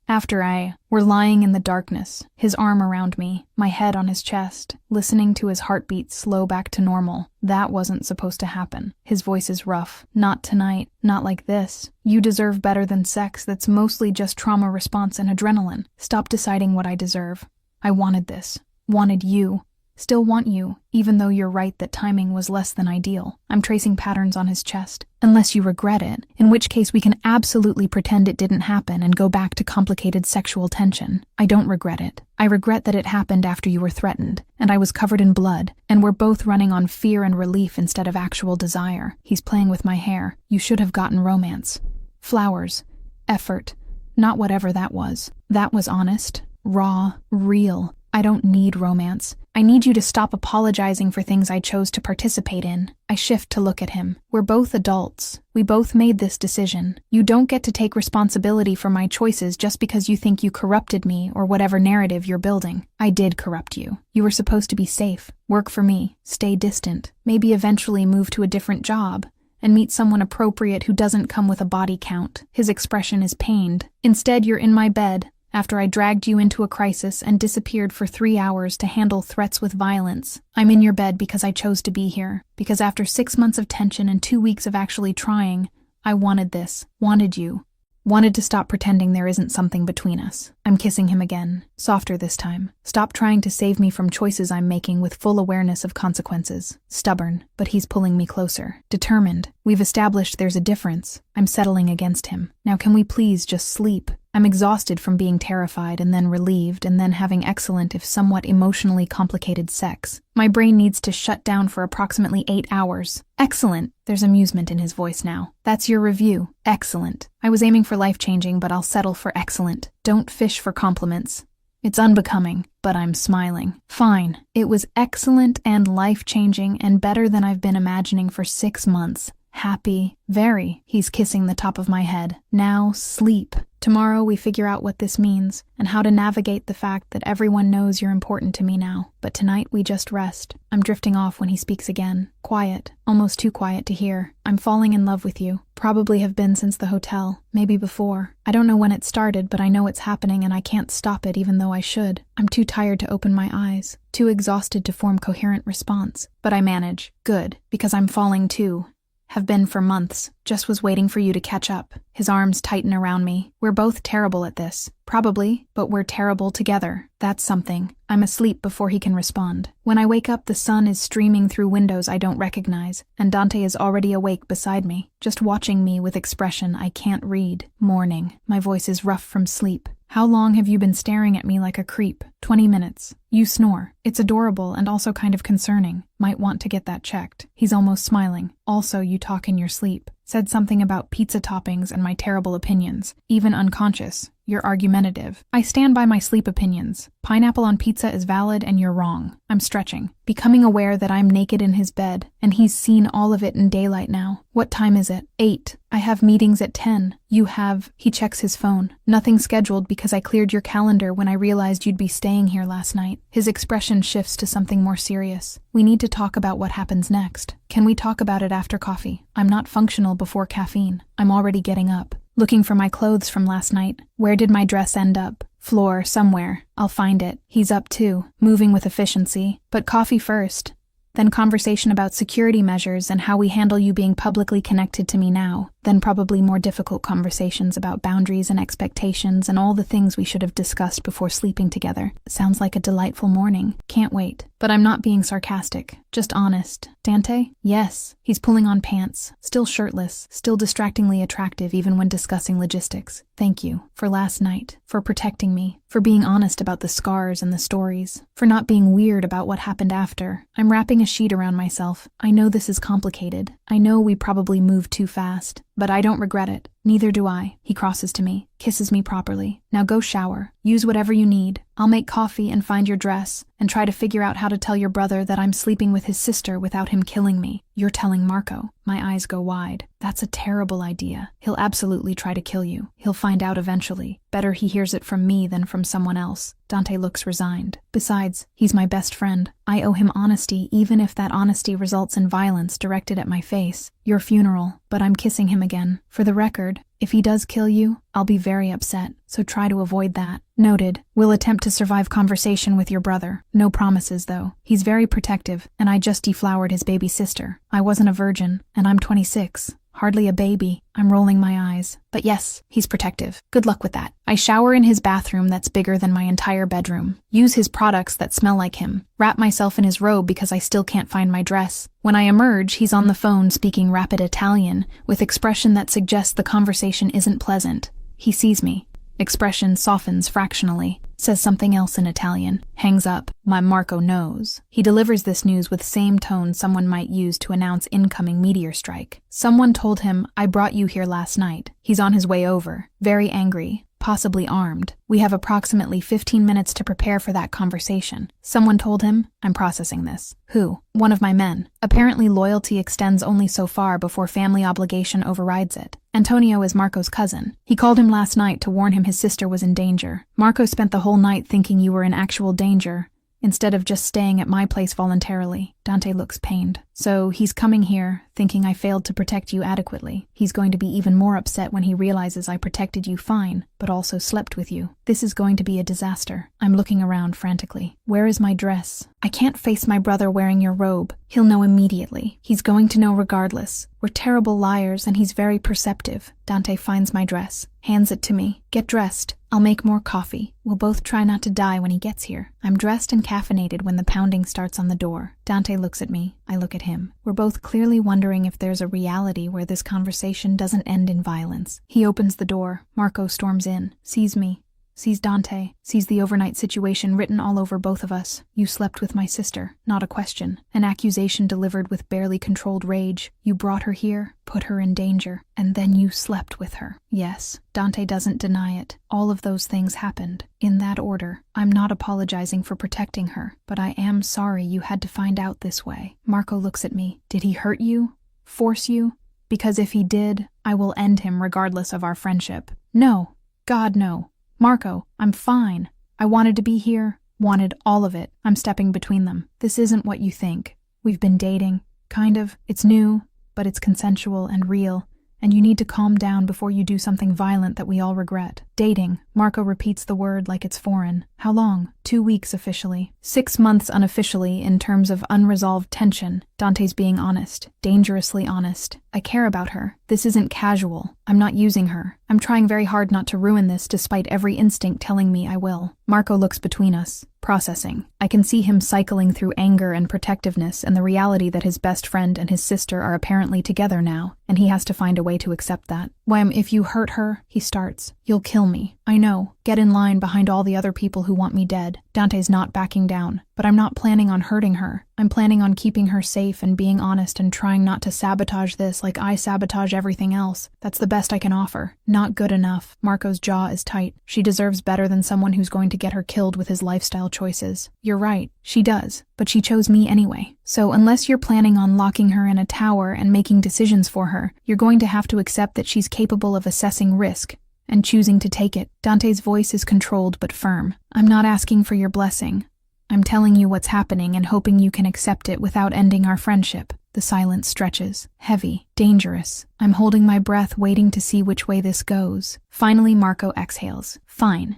We're lying in the darkness, his arm around me, my head on his chest, listening to his heartbeat slow back to normal. That wasn't supposed to happen. His voice is rough. Not tonight. Not like this. You deserve better than sex that's mostly just trauma response and adrenaline. Stop deciding what I deserve. I wanted this. Wanted you. Still want you, even though you're right that timing was less than ideal. I'm tracing patterns on his chest. Unless you regret it, in which case we can absolutely pretend it didn't happen and go back to complicated sexual tension. I don't regret it. I regret that it happened after you were threatened, and I was covered in blood, and we're both running on fear and relief instead of actual desire. He's playing with my hair. You should have gotten romance. Flowers. Effort. Not whatever that was. That was honest. Raw. Real. I don't need romance. I need you to stop apologizing for things I chose to participate in. I shift to look at him. We're both adults. We both made this decision. You don't get to take responsibility for my choices just because you think you corrupted me or whatever narrative you're building. I did corrupt you. You were supposed to be safe, work for me, stay distant, maybe eventually move to a different job, and meet someone appropriate who doesn't come with a body count. His expression is pained. Instead, you're in my bed, after I dragged you into a crisis and disappeared for 3 hours to handle threats with violence. I'm in your bed because I chose to be here, because after 6 months of tension and 2 weeks of actually trying, I wanted this, wanted you, wanted to stop pretending there isn't something between us. I'm kissing him again, softer this time. Stop trying to save me from choices I'm making with full awareness of consequences. Stubborn, but he's pulling me closer. Determined. We've established there's a difference. I'm settling against him. Now can we please just sleep? I'm exhausted from being terrified and then relieved and then having excellent if somewhat emotionally complicated sex. My brain needs to shut down for approximately 8 hours. Excellent. There's amusement in his voice now. That's your review. Excellent. I was aiming for life-changing, but I'll settle for excellent. Don't fish for compliments. It's unbecoming, but I'm smiling. Fine. It was excellent and life-changing and better than I've been imagining for 6 months. Happy. Very. He's kissing the top of my head. Now sleep. Tomorrow we figure out what this means and how to navigate the fact that everyone knows you're important to me now. But tonight we just rest. I'm drifting off when he speaks again. Quiet. Almost too quiet to hear. I'm falling in love with you. Probably have been since the hotel. Maybe before. I don't know when it started, but I know it's happening and I can't stop it even though I should. I'm too tired to open my eyes. Too exhausted to form coherent response. But I manage. Good. Because I'm falling too. Have been for months. Just was waiting for you to catch up. His arms tighten around me. We're both terrible at this. Probably, but we're terrible together. That's something. I'm asleep before he can respond. When I wake up, the sun is streaming through windows I don't recognize, and Dante is already awake beside me, just watching me with expression I can't read. Morning. My voice is rough from sleep. How long have you been staring at me like a creep? 20 minutes. You snore. It's adorable and also kind of concerning. Might want to get that checked. He's almost smiling. Also, you talk in your sleep. Said something about pizza toppings and my terrible opinions. Even unconscious. You're argumentative. I stand by my sleep opinions. Pineapple on pizza is valid and you're wrong. I'm stretching. Becoming aware that I'm naked in his bed, and he's seen all of it in daylight now. What time is it? 8. I have meetings at 10. You have... He checks his phone. Nothing scheduled because I cleared your calendar when I realized you'd be staying here last night. His expression shifts to something more serious. We need to talk about what happens next. Can we talk about it after coffee? I'm not functional before caffeine. I'm already getting up. Looking for my clothes from last night. Where did my dress end up? Floor, somewhere. I'll find it. He's up too, moving with efficiency. But coffee first. Then conversation about security measures and how we handle you being publicly connected to me now. Then probably more difficult conversations about boundaries and expectations and all the things we should have discussed before sleeping together. Sounds like a delightful morning. Can't wait. But I'm not being sarcastic, just honest. Dante? Yes. He's pulling on pants, still shirtless, still distractingly attractive even when discussing logistics. Thank you for last night, for protecting me, for being honest about the scars and the stories, for not being weird about what happened after. I'm wrapping a sheet around myself. I know this is complicated. I know we probably moved too fast, but I don't regret it. Neither do I. He crosses to me, kisses me properly. Now go shower. Use whatever you need. I'll make coffee and find your dress, and try to figure out how to tell your brother that I'm sleeping with his sister without him killing me. You're telling Marco. My eyes go wide. That's a terrible idea. He'll absolutely try to kill you. He'll find out eventually. Better he hears it from me than from someone else. Dante looks resigned. Besides, he's my best friend. I owe him honesty, even if that honesty results in violence directed at my face. Your funeral, but I'm kissing him again. For the record, if he does kill you, I'll be very upset, so try to avoid that. Noted. We'll attempt to survive conversation with your brother. No promises, though. He's very protective, and I just deflowered his baby sister. I wasn't a virgin, and I'm 26. Hardly a baby. I'm rolling my eyes. But yes, he's protective. Good luck with that. I shower in his bathroom that's bigger than my entire bedroom. Use his products that smell like him. Wrap myself in his robe because I still can't find my dress. When I emerge, he's on the phone speaking rapid Italian, with expression that suggests the conversation isn't pleasant. He sees me. Expression softens fractionally. Says something else in Italian. Hangs up. My Marco knows. He delivers this news with same tone someone might use to announce incoming meteor strike. Someone told him, I brought you here last night. He's on his way over. Very angry. Possibly armed. We have approximately 15 minutes to prepare for that conversation. Someone told him, I'm processing this. Who? One of my men. Apparently loyalty extends only so far before family obligation overrides it. Antonio is Marco's cousin. He called him last night to warn him his sister was in danger. Marco spent the whole night thinking you were in actual danger, instead of just staying at my place voluntarily. Dante looks pained. So he's coming here, thinking I failed to protect you adequately. He's going to be even more upset when he realizes I protected you fine, but also slept with you. This is going to be a disaster. I'm looking around frantically. Where is my dress? I can't face my brother wearing your robe. He'll know immediately. He's going to know regardless. We're terrible liars, and he's very perceptive. Dante finds my dress, hands it to me. Get dressed. I'll make more coffee. We'll both try not to die when he gets here. I'm dressed and caffeinated when the pounding starts on the door. Dante looks at me. I look at him. We're both clearly wondering if there's a reality where this conversation doesn't end in violence. He opens the door. Marco storms in, sees me, sees Dante, sees the overnight situation written all over both of us. You slept with my sister. Not a question. An accusation delivered with barely controlled rage. You brought her here, put her in danger, and then you slept with her. Yes, Dante doesn't deny it. All of those things happened. In that order. I'm not apologizing for protecting her, but I am sorry you had to find out this way. Marco looks at me. Did he hurt you? Force you? Because if he did, I will end him regardless of our friendship. No. God, no. Marco, I'm fine. I wanted to be here. Wanted all of it. I'm stepping between them. This isn't what you think. We've been dating. Kind of. It's new, but it's consensual and real. And you need to calm down before you do something violent that we all regret. Dating. Marco repeats the word like it's foreign. How long? 2 weeks officially. 6 months unofficially in terms of unresolved tension. Dante's being honest. Dangerously honest. I care about her. This isn't casual. I'm not using her. I'm trying very hard not to ruin this despite every instinct telling me I will. Marco looks between us. Processing. I can see him cycling through anger and protectiveness and the reality that his best friend and his sister are apparently together now, and he has to find a way to accept that. Wham, if you hurt her, he starts. You'll kill me. I know. Get in line behind all the other people who want me dead. Dante's not backing down, but I'm not planning on hurting her. I'm planning on keeping her safe and being honest and trying not to sabotage this like I sabotage everything else. That's the best I can offer. Not good enough. Marco's jaw is tight. She deserves better than someone who's going to get her killed with his lifestyle choices. You're right. She does. But she chose me anyway. So unless you're planning on locking her in a tower and making decisions for her, you're going to have to accept that she's capable of assessing risk and choosing to take it. Dante's voice is controlled but firm. I'm not asking for your blessing. I'm telling you what's happening and hoping you can accept it without ending our friendship. The silence stretches. Heavy. Dangerous. I'm holding my breath waiting to see which way this goes. Finally, Marco exhales. Fine.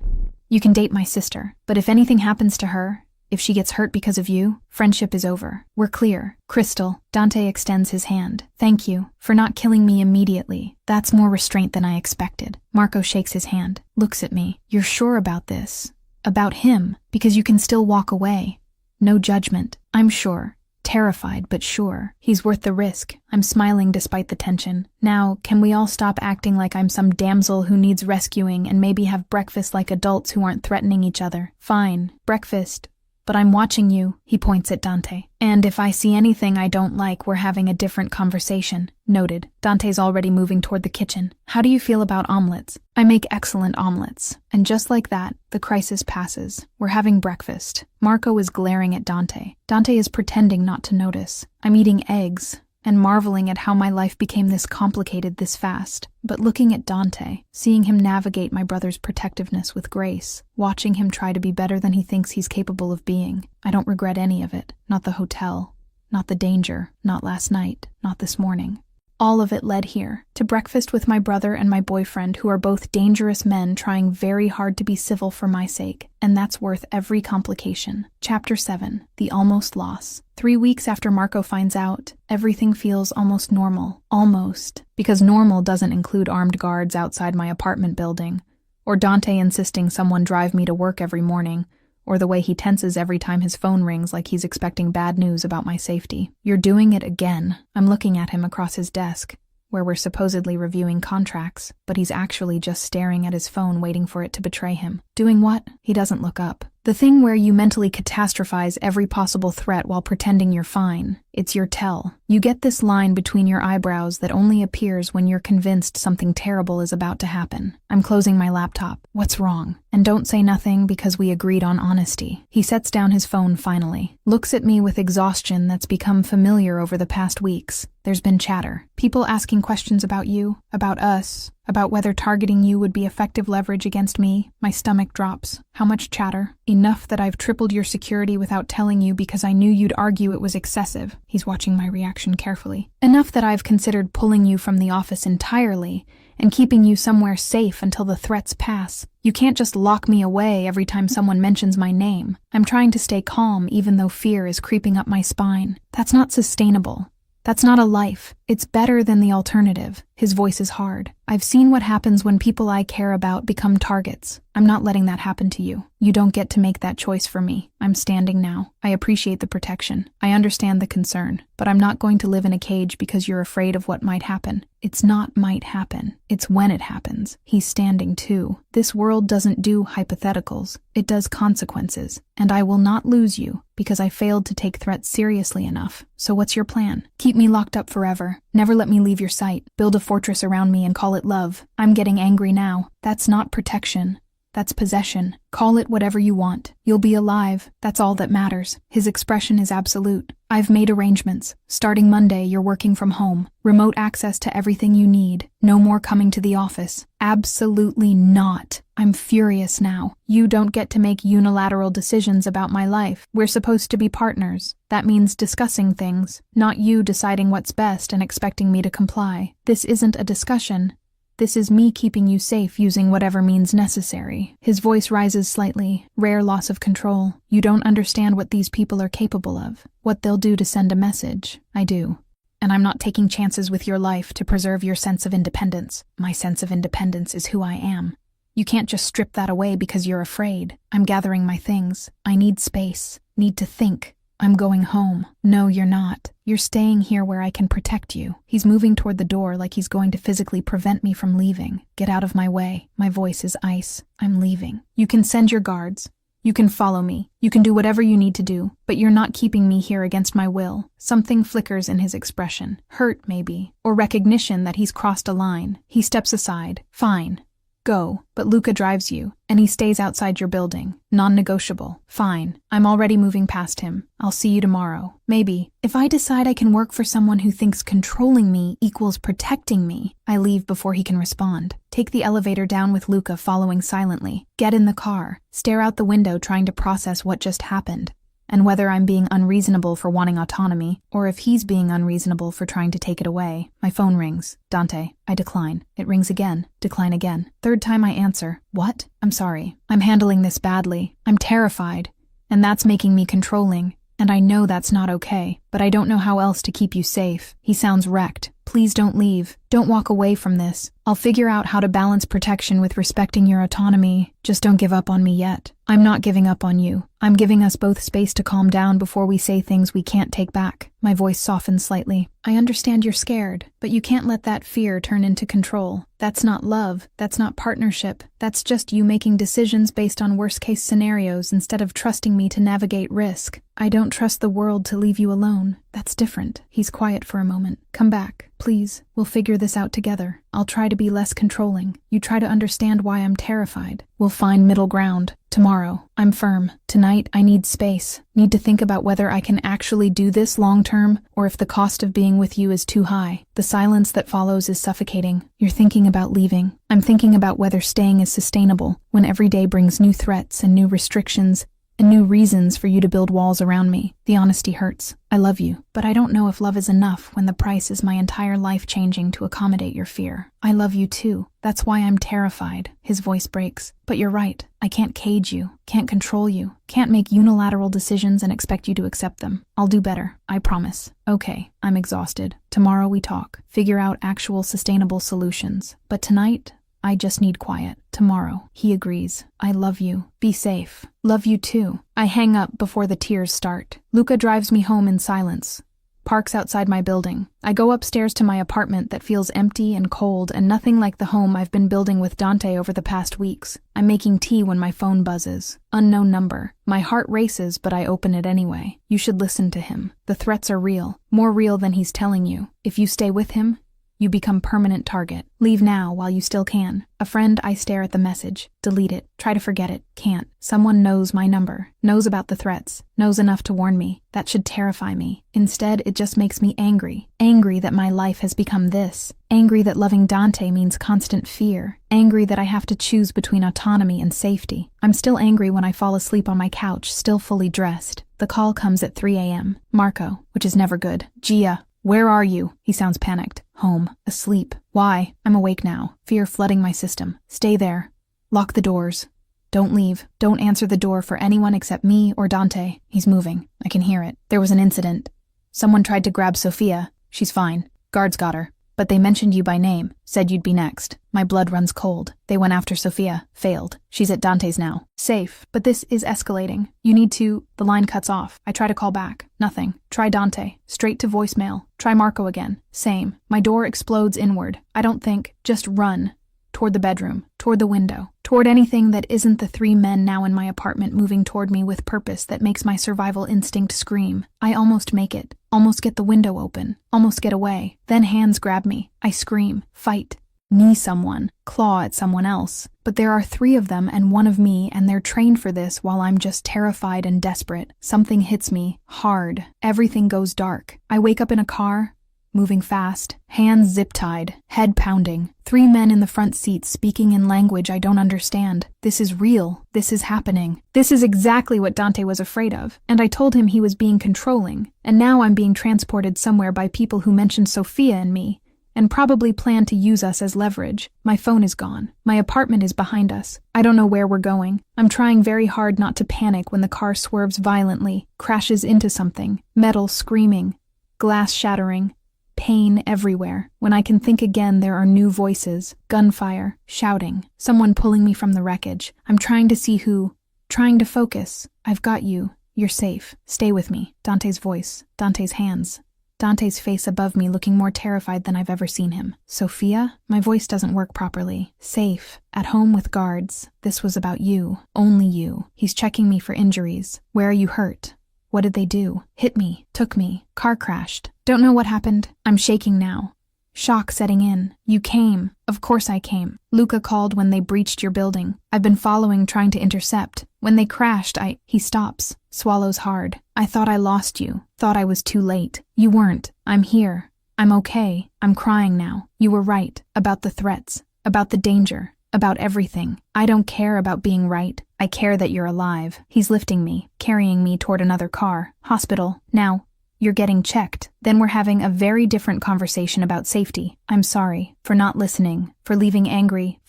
You can date my sister, but if anything happens to her, If she gets hurt because of you, friendship is over. We're clear. Crystal, Dante extends his hand. Thank you for not killing me immediately. That's more restraint than I expected. Marco shakes his hand, looks at me. You're sure about this? About him? Because you can still walk away. No judgment. I'm sure. Terrified, but sure. He's worth the risk. I'm smiling despite the tension. Now, can we all stop acting like I'm some damsel who needs rescuing and maybe have breakfast like adults who aren't threatening each other? Fine. Breakfast. But I'm watching you, he points at Dante. And if I see anything I don't like, we're having a different conversation. Noted. Dante's already moving toward the kitchen. How do you feel about omelets? I make excellent omelets. And just like that, the crisis passes. We're having breakfast. Marco is glaring at Dante. Dante is pretending not to notice. I'm eating eggs and marveling at how my life became this complicated this fast. But looking at Dante, seeing him navigate my brother's protectiveness with grace, watching him try to be better than he thinks he's capable of being, I don't regret any of it. Not the hotel, not the danger, not last night, not this morning. All of it led here, to breakfast with my brother and my boyfriend, who are both dangerous men trying very hard to be civil for my sake, and that's worth every complication. Chapter 7. The Almost Loss. 3 weeks after Marco finds out, everything feels almost normal. Almost. Because normal doesn't include armed guards outside my apartment building, or Dante insisting someone drive me to work every morning, or the way he tenses every time his phone rings like he's expecting bad news about my safety. You're doing it again. I'm looking at him across his desk, where we're supposedly reviewing contracts, but he's actually just staring at his phone waiting for it to betray him. Doing what? He doesn't look up. The thing where you mentally catastrophize every possible threat while pretending you're fine. It's your tell. You get this line between your eyebrows that only appears when you're convinced something terrible is about to happen. I'm closing my laptop. What's wrong? And don't say nothing because we agreed on honesty. He sets down his phone finally, looks at me with exhaustion that's become familiar over the past weeks. There's been chatter. People asking questions about you, about us, about whether targeting you would be effective leverage against me. My stomach drops. How much chatter? Enough that I've tripled your security without telling you because I knew you'd argue it was excessive. He's watching my reaction carefully. Enough that I've considered pulling you from the office entirely and keeping you somewhere safe until the threats pass. You can't just lock me away every time someone mentions my name. I'm trying to stay calm even though fear is creeping up my spine. That's not sustainable. That's not a life. It's better than the alternative. His voice is hard. I've seen what happens when people I care about become targets. I'm not letting that happen to you. You don't get to make that choice for me. I'm standing now. I appreciate the protection. I understand the concern. But I'm not going to live in a cage because you're afraid of what might happen. It's not might happen. It's when it happens. He's standing too. This world doesn't do hypotheticals. It does consequences. And I will not lose you because I failed to take threats seriously enough. So what's your plan? Keep me locked up forever. Never let me leave your sight. Build a fortress around me and call it love. I'm getting angry now. That's not protection. That's possession. Call it whatever you want. You'll be alive. That's all that matters. His expression is absolute. I've made arrangements. Starting Monday, you're working from home. Remote access to everything you need. No more coming to the office. Absolutely not. I'm furious now. You don't get to make unilateral decisions about my life. We're supposed to be partners. That means discussing things, not you deciding what's best and expecting me to comply. This isn't a discussion. This is me keeping you safe using whatever means necessary. His voice rises slightly, rare loss of control. You don't understand what these people are capable of, what they'll do to send a message. I do. And I'm not taking chances with your life to preserve your sense of independence. My sense of independence is who I am. You can't just strip that away because you're afraid. I'm gathering my things. I need space, need to think. I'm going home. No, you're not. You're staying here where I can protect you. He's moving toward the door like he's going to physically prevent me from leaving. Get out of my way. My voice is ice. I'm leaving. You can send your guards. You can follow me. You can do whatever you need to do, but you're not keeping me here against my will. Something flickers in his expression. Hurt, maybe. Or recognition that he's crossed a line. He steps aside. Fine. Go, but Luca drives you, and he stays outside your building. Non-negotiable. Fine. I'm already moving past him. I'll see you tomorrow. Maybe. If I decide I can work for someone who thinks controlling me equals protecting me, I leave before he can respond. Take the elevator down with Luca following silently. Get in the car. Stare out the window trying to process what just happened. And whether I'm being unreasonable for wanting autonomy, or if he's being unreasonable for trying to take it away. My phone rings. Dante. I decline. It rings again. Decline again. Third time I answer. What? I'm sorry. I'm handling this badly. I'm terrified. and that's making me controlling. And I know that's not okay, but I don't know how else to keep you safe. He sounds wrecked. Please don't leave. Don't walk away from this. I'll figure out how to balance protection with respecting your autonomy. Just don't give up on me yet. I'm not giving up on you. I'm giving us both space to calm down before we say things we can't take back. My voice softened slightly. I understand you're scared, but you can't let that fear turn into control. That's not love. That's not partnership. That's just you making decisions based on worst-case scenarios instead of trusting me to navigate risk. I don't trust the world to leave you alone. That's different. He's quiet for a moment. Come back, please. We'll figure this out together. I'll try to be less controlling. You try to understand why I'm terrified. We'll find middle ground. Tomorrow, I'm firm. Tonight, I need space. Need to think about whether I can actually do this long-term, or if the cost of being with you is too high. The silence that follows is suffocating. You're thinking about leaving. I'm thinking about whether staying is sustainable, when every day brings new threats and new restrictions, and new reasons for you to build walls around me. The honesty hurts. I love you, but I don't know if love is enough when the price is my entire life changing to accommodate your fear. I love you too. That's why I'm terrified. His voice breaks. But you're right. I can't cage you, can't control you, can't make unilateral decisions and expect you to accept them. I'll do better. I promise. Okay, I'm exhausted. Tomorrow we talk. Figure out actual sustainable solutions. But tonight, I just need quiet. Tomorrow, he agrees. I love you. Be safe. Love you too. I hang up before the tears start. Luca drives me home in silence. Parks outside my building. I go upstairs to my apartment that feels empty and cold and nothing like the home I've been building with Dante over the past weeks. I'm making tea when my phone buzzes. Unknown number. My heart races, but I open it anyway. You should listen to him. The threats are real. More real than he's telling you. If you stay with him, you become permanent target. Leave now while you still can. A friend, I stare at the message. Delete it. Try to forget it. Can't. Someone knows my number. Knows about the threats. Knows enough to warn me. That should terrify me. Instead, it just makes me angry. Angry that my life has become this. Angry that loving Dante means constant fear. Angry that I have to choose between autonomy and safety. I'm still angry when I fall asleep on my couch, still fully dressed. The call comes at 3 a.m. Marco, which is never good. Gia. Where are you? He sounds panicked. Home. Asleep. Why? I'm awake now. Fear flooding my system. Stay there. Lock the doors. Don't leave. Don't answer the door for anyone except me or Dante. He's moving. I can hear it. There was an incident. Someone tried to grab Sophia. She's fine. Guards got her. But they mentioned you by name. Said you'd be next. My blood runs cold. They went after Sophia. Failed. She's at Dante's now. Safe. But this is escalating. You need to... The line cuts off. I try to call back. Nothing. Try Dante. Straight to voicemail. Try Marco again. Same. My door explodes inward. I don't think. Just run. Toward the bedroom. Toward the window. Toward anything that isn't the 3 men now in my apartment moving toward me with purpose that makes my survival instinct scream. I almost make it. Almost get the window open. Almost get away. Then hands grab me. I scream. Fight. Knee someone. Claw at someone else. But there are 3 of them and 1 of me, and they're trained for this while I'm just terrified and desperate. Something hits me. Hard. Everything goes dark. I wake up in a car. Moving fast, hands zip-tied, head pounding, 3 men in the front seat speaking in language I don't understand. This is real. This is happening. This is exactly what Dante was afraid of, and I told him he was being controlling, and now I'm being transported somewhere by people who mentioned Sophia and me, and probably plan to use us as leverage. My phone is gone. My apartment is behind us. I don't know where we're going. I'm trying very hard not to panic when the car swerves violently, crashes into something, metal screaming, glass shattering. Pain everywhere. When I can think again, there are new voices, gunfire, shouting, someone pulling me from the wreckage. I'm trying to see who, trying to focus. I've got you. You're safe. Stay with me. Dante's voice, Dante's hands. Dante's face above me looking more terrified than I've ever seen him. Sophia? My voice doesn't work properly. Safe. At home with guards. This was about you. Only you. He's checking me for injuries. Where are you hurt? What did they do? Hit me. Took me. Car crashed. Don't know what happened. I'm shaking now. Shock setting in. You came. Of course I came. Luca called when they breached your building. I've been following, trying to intercept. When they crashed, He stops. Swallows hard. I thought I lost you. Thought I was too late. You weren't. I'm here. I'm okay. I'm crying now. You were right. About the threats. About the danger. About everything. I don't care about being right. I care that you're alive. He's lifting me, carrying me toward another car. Hospital. Now. You're getting checked. Then we're having a very different conversation about safety. I'm sorry for not listening, for leaving angry,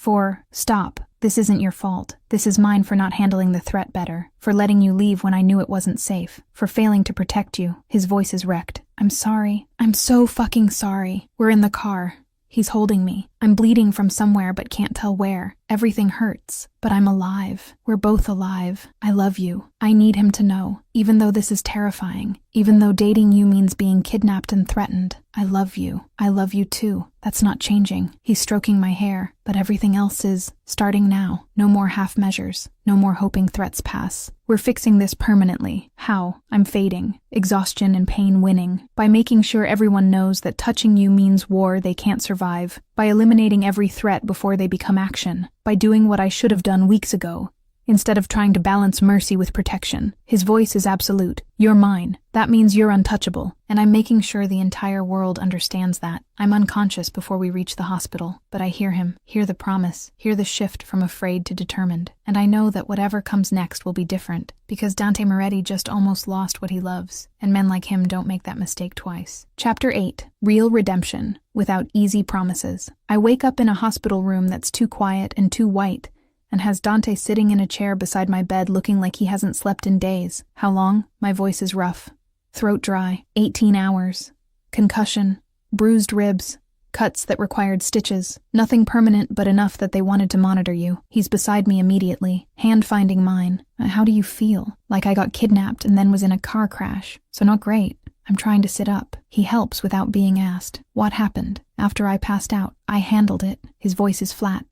Stop. This isn't your fault. This is mine for not handling the threat better, for letting you leave when I knew it wasn't safe, for failing to protect you." His voice is wrecked. "I'm sorry. I'm so fucking sorry." We're in the car. He's holding me. I'm bleeding from somewhere but can't tell where. Everything hurts, but I'm alive. We're both alive. I love you. I need him to know. Even though this is terrifying, even though dating you means being kidnapped and threatened, I love you. I love you too. That's not changing. He's stroking my hair, but everything else is starting now. No more half measures. No more hoping threats pass. We're fixing this permanently. How? I'm fading. Exhaustion and pain winning. By making sure everyone knows that touching you means war they can't survive. By eliminating every threat before they become action. By doing what I should have done weeks ago, instead of trying to balance mercy with protection. His voice is absolute. You're mine. That means you're untouchable. And I'm making sure the entire world understands that. I'm unconscious before we reach the hospital, but I hear him, hear the promise, hear the shift from afraid to determined. And I know that whatever comes next will be different, because Dante Moretti just almost lost what he loves, and men like him don't make that mistake twice. Chapter 8. Real Redemption, Without Easy Promises. I wake up in a hospital room that's too quiet and too white, and has Dante sitting in a chair beside my bed looking like he hasn't slept in days. How long? My voice is rough. Throat dry. 18 hours. Concussion. Bruised ribs. Cuts that required stitches. Nothing permanent, but enough that they wanted to monitor you. He's beside me immediately, hand finding mine. How do you feel? Like I got kidnapped and then was in a car crash. So not great. I'm trying to sit up. He helps without being asked. What happened? After I passed out, I handled it. His voice is flat.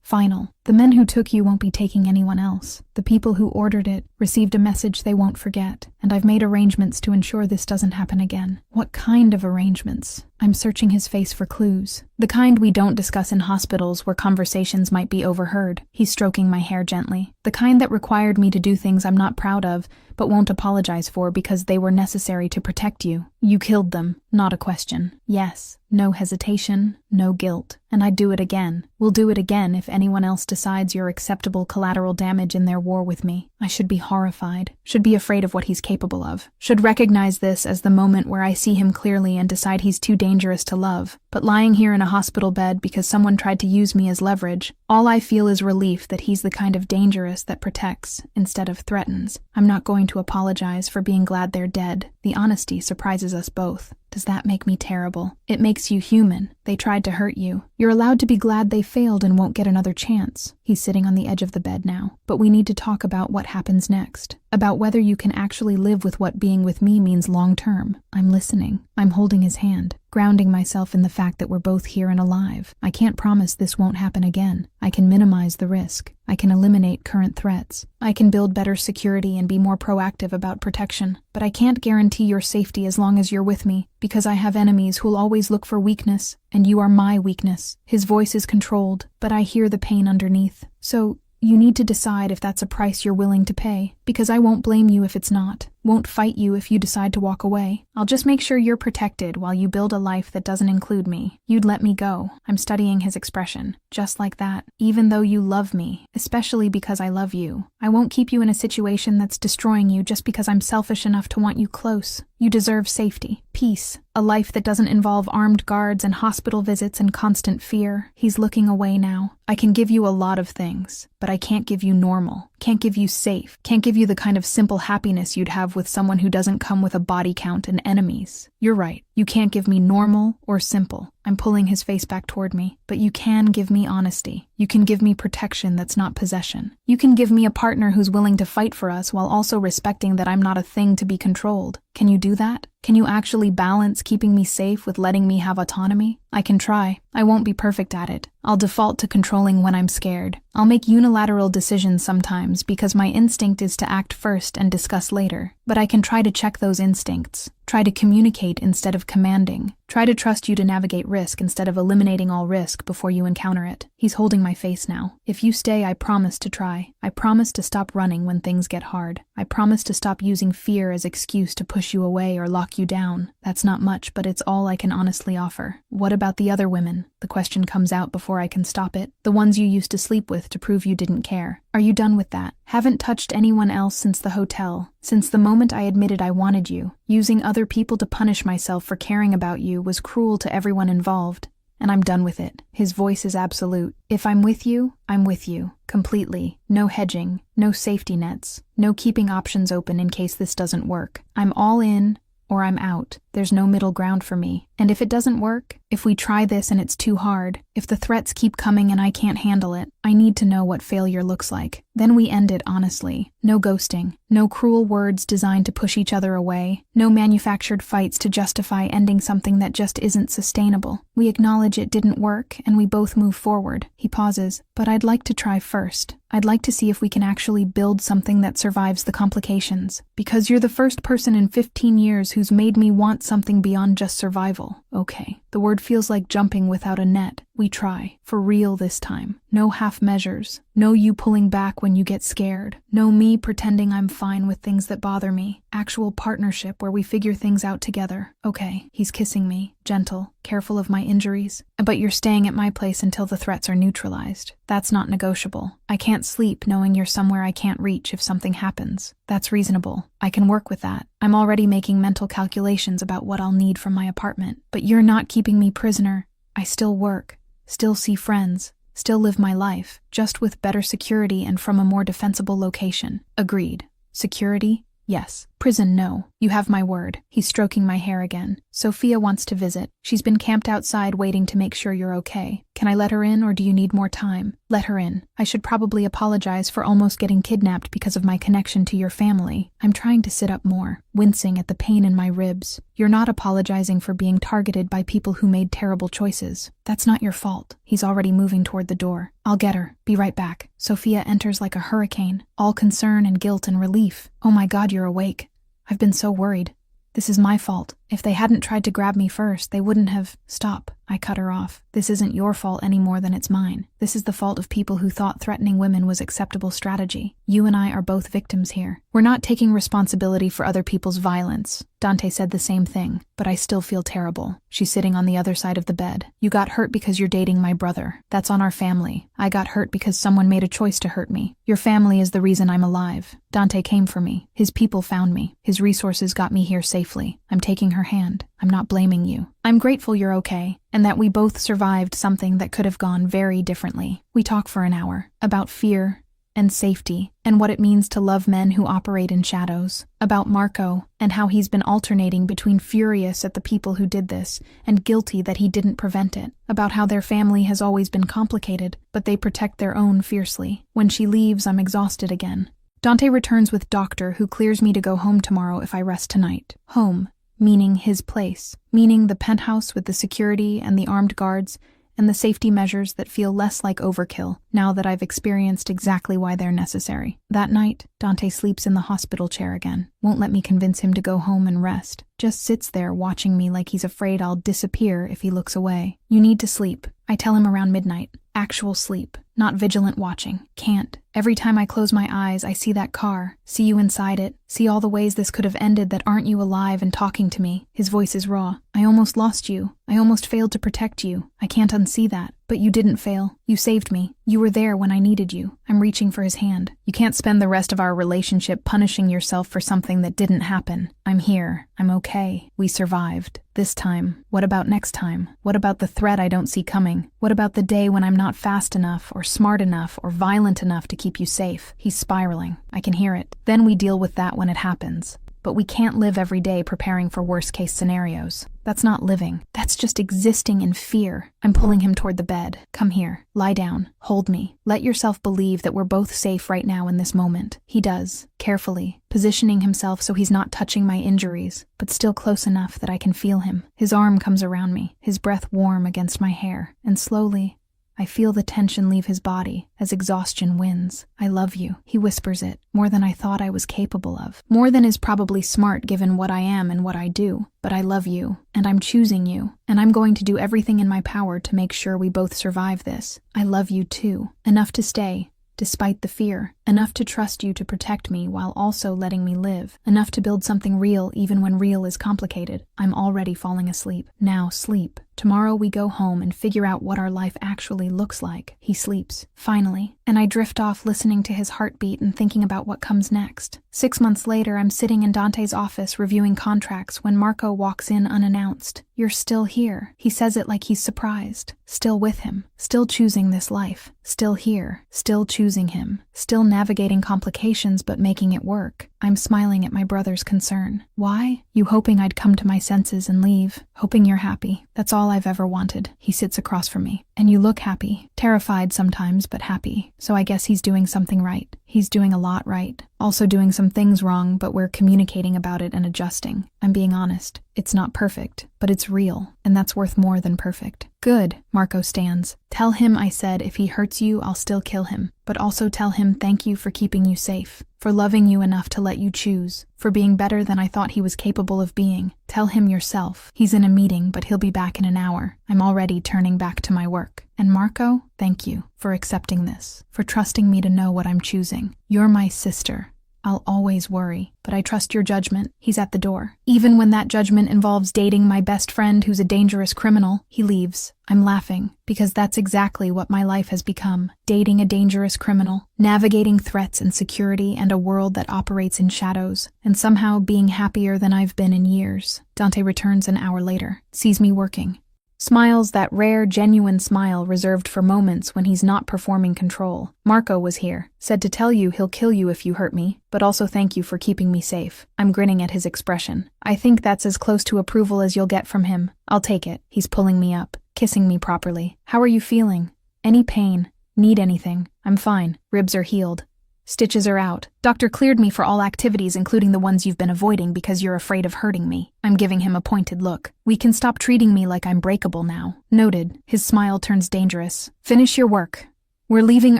Final. The men who took you won't be taking anyone else. The people who ordered it received a message they won't forget, and I've made arrangements to ensure this doesn't happen again. What kind of arrangements? I'm searching his face for clues. The kind we don't discuss in hospitals where conversations might be overheard. He's stroking my hair gently. The kind that required me to do things I'm not proud of, but won't apologize for because they were necessary to protect you. You killed them. Not a question. Yes. No hesitation. No guilt. And I'd do it again. We'll do it again if anyone else decides you're acceptable collateral damage in their war with me. I should be horrified. Should be afraid of what he's capable of. Should recognize this as the moment where I see him clearly and decide he's too dangerous to love. But lying here in a hospital bed because someone tried to use me as leverage, all I feel is relief that he's the kind of dangerous that protects instead of threatens. I'm not going to apologize for being glad they're dead. The honesty surprises us both. Does that make me terrible? It makes you human. They tried to hurt you. You're allowed to be glad they failed and won't get another chance. He's sitting on the edge of the bed now. But we need to talk about what happens next. About whether you can actually live with what being with me means long term. I'm listening. I'm holding his hand, grounding myself in the fact that we're both here and alive. I can't promise this won't happen again. I can minimize the risk. I can eliminate current threats. I can build better security and be more proactive about protection. But I can't guarantee your safety as long as you're with me, because I have enemies who'll always look for weakness, and you are my weakness. His voice is controlled, but I hear the pain underneath. So, you need to decide if that's a price you're willing to pay, because I won't blame you if it's not. Won't fight you if you decide to walk away. I'll just make sure you're protected while you build a life that doesn't include me. You'd let me go. I'm studying his expression. Just like that. Even though you love me, especially because I love you. I won't keep you in a situation that's destroying you just because I'm selfish enough to want you close. You deserve safety, peace, a life that doesn't involve armed guards and hospital visits and constant fear. He's looking away now. I can give you a lot of things, but I can't give you normal. Can't give you safe. Can't give you the kind of simple happiness you'd have with someone who doesn't come with a body count and enemies. You're right. You can't give me normal or simple. I'm pulling his face back toward me. But you can give me honesty. You can give me protection that's not possession. You can give me a partner who's willing to fight for us while also respecting that I'm not a thing to be controlled. Can you do that? Can you actually balance keeping me safe with letting me have autonomy? I can try. I won't be perfect at it. I'll default to controlling when I'm scared. I'll make unilateral decisions sometimes because my instinct is to act first and discuss later. But I can try to check those instincts. Try to communicate instead of commanding. Try to trust you to navigate risk instead of eliminating all risk before you encounter it. He's holding my face now. If you stay, I promise to try. I promise to stop running when things get hard. I promise to stop using fear as excuse to push you away or lock you down. That's not much, but it's all I can honestly offer. What about the other women? The question comes out before I can stop it. The ones you used to sleep with to prove you didn't care. Are you done with that? Haven't touched anyone else since the hotel. Since the moment I admitted I wanted you. Using other people to punish myself for caring about you was cruel to everyone involved. and I'm done with it. His voice is absolute. If I'm with you, I'm with you. Completely. No hedging. No safety nets. No keeping options open in case this doesn't work. I'm all in, or I'm out. There's no middle ground for me. And if it doesn't work, if we try this and it's too hard, if the threats keep coming and I can't handle it, I need to know what failure looks like. Then we end it honestly. No ghosting. No cruel words designed to push each other away. No manufactured fights to justify ending something that just isn't sustainable. We acknowledge it didn't work and we both move forward. He pauses. But I'd like to try first. I'd like to see if we can actually build something that survives the complications. Because you're the first person in 15 years who's made me want something beyond just survival. Okay. The word feels like jumping without a net. We try. For real this time. No half measures. No you pulling back when you get scared. No me pretending I'm fine with things that bother me. Actual partnership where we figure things out together. Okay, he's kissing me. Gentle. Careful of my injuries. But you're staying at my place until the threats are neutralized. That's not negotiable. I can't sleep knowing you're somewhere I can't reach if something happens. That's reasonable. I can work with that. I'm already making mental calculations about what I'll need from my apartment. But you're not keeping me prisoner. I still work. Still see friends. Still live my life, just with better security and from a more defensible location. Agreed. Security? Yes. Prison, no. You have my word. He's stroking my hair again. Sophia wants to visit. She's been camped outside waiting to make sure you're okay. Can I let her in or do you need more time? Let her in. I should probably apologize for almost getting kidnapped because of my connection to your family. I'm trying to sit up more, wincing at the pain in my ribs. You're not apologizing for being targeted by people who made terrible choices. That's not your fault. He's already moving toward the door. I'll get her. Be right back. Sophia enters like a hurricane, all concern and guilt and relief. Oh my God, you're awake. I've been so worried. This is my fault. If they hadn't tried to grab me first, they wouldn't have... Stop. I cut her off. This isn't your fault any more than it's mine. This is the fault of people who thought threatening women was acceptable strategy. You and I are both victims here. We're not taking responsibility for other people's violence. Dante said the same thing, but I still feel terrible. She's sitting on the other side of the bed. You got hurt because you're dating my brother. That's on our family. I got hurt because someone made a choice to hurt me. Your family is the reason I'm alive. Dante came for me. His people found me. His resources got me here safely. I'm taking her hand. I'm not blaming you. I'm grateful you're okay, and that we both survived something that could have gone very differently. We talk for an hour about fear and safety, and what it means to love men who operate in shadows, about Marco, and how he's been alternating between furious at the people who did this, and guilty that he didn't prevent it, about how their family has always been complicated, but they protect their own fiercely. When she leaves, I'm exhausted again. Dante returns with Doctor, who clears me to go home tomorrow if I rest tonight. Home, meaning his place, meaning the penthouse with the security and the armed guards, and the safety measures that feel less like overkill now that I've experienced exactly why they're necessary. That night, Dante sleeps in the hospital chair again. Won't let me convince him to go home and rest. Just sits there watching me like he's afraid I'll disappear if he looks away. You need to sleep. I tell him around midnight. Actual sleep, not vigilant watching. Can't. Every time I close my eyes, I see that car, see you inside it, see all the ways this could have ended that aren't you alive and talking to me. His voice is raw. I almost lost you. I almost failed to protect you. I can't unsee that. But you didn't fail. You saved me. You were there when I needed you. I'm reaching for his hand. You can't spend the rest of our relationship punishing yourself for something that didn't happen. I'm here. I'm okay. We survived. This time. What about next time? What about the threat I don't see coming? What about the day when I'm not fast enough or smart enough or violent enough to keep you safe? He's spiraling. I can hear it. Then we deal with that when it happens. But we can't live every day preparing for worst-case scenarios. That's not living. That's just existing in fear. I'm pulling him toward the bed. Come here. Lie down. Hold me. Let yourself believe that we're both safe right now in this moment. He does, carefully, positioning himself so he's not touching my injuries, but still close enough that I can feel him. His arm comes around me, his breath warm against my hair, and slowly, I feel the tension leave his body as exhaustion wins. I love you. He whispers it, more than I thought I was capable of. More than is probably smart given what I am and what I do. But I love you, and I'm choosing you, and I'm going to do everything in my power to make sure we both survive this. I love you too. Enough to stay, despite the fear. Enough to trust you to protect me while also letting me live. Enough to build something real even when real is complicated. I'm already falling asleep. Now sleep. Tomorrow we go home and figure out what our life actually looks like. He sleeps, finally, and I drift off listening to his heartbeat and thinking about what comes next. 6 months later, I'm sitting in Dante's office reviewing contracts when Marco walks in unannounced. "You're still here." He says it like he's surprised. Still with him. Still choosing this life. Still here. Still choosing him. Still navigating complications but making it work. I'm smiling at my brother's concern. "Why? You hoping I'd come to my senses and leave. Hoping you're happy. That's all I've ever wanted." He sits across from me. "And you look happy. Terrified sometimes, but happy. So I guess he's doing something right. He's doing a lot right. Also doing some things wrong, but we're communicating about it and adjusting. I'm being honest. It's not perfect, but it's real, and that's worth more than perfect." "Good." Marco stands. "Tell him I said if he hurts you, I'll still kill him. But also tell him thank you for keeping you safe, for loving you enough to let you choose, for being better than I thought he was capable of being. Tell him yourself. He's in a meeting, but he'll be back in an hour. I'm already turning back to my work. And Marco, thank you for accepting this, for trusting me to know what I'm choosing. You're my sister. I'll always worry, but I trust your judgment." He's at the door. "Even when that judgment involves dating my best friend who's a dangerous criminal." He leaves. I'm laughing, because that's exactly what my life has become. Dating a dangerous criminal, navigating threats and security and a world that operates in shadows, and somehow being happier than I've been in years. Dante returns an hour later, sees me working. Smiles that rare, genuine smile reserved for moments when he's not performing control. "Marco was here. Said to tell you he'll kill you if you hurt me, but also thank you for keeping me safe." I'm grinning at his expression. I think that's as close to approval as you'll get from him. I'll take it. He's pulling me up, kissing me properly. "How are you feeling? Any pain? Need anything?" "I'm fine. Ribs are healed. Stitches are out. Doctor cleared me for all activities including the ones you've been avoiding because you're afraid of hurting me." I'm giving him a pointed look. "We can stop treating me like I'm breakable now." "Noted." His smile turns dangerous. "Finish your work. We're leaving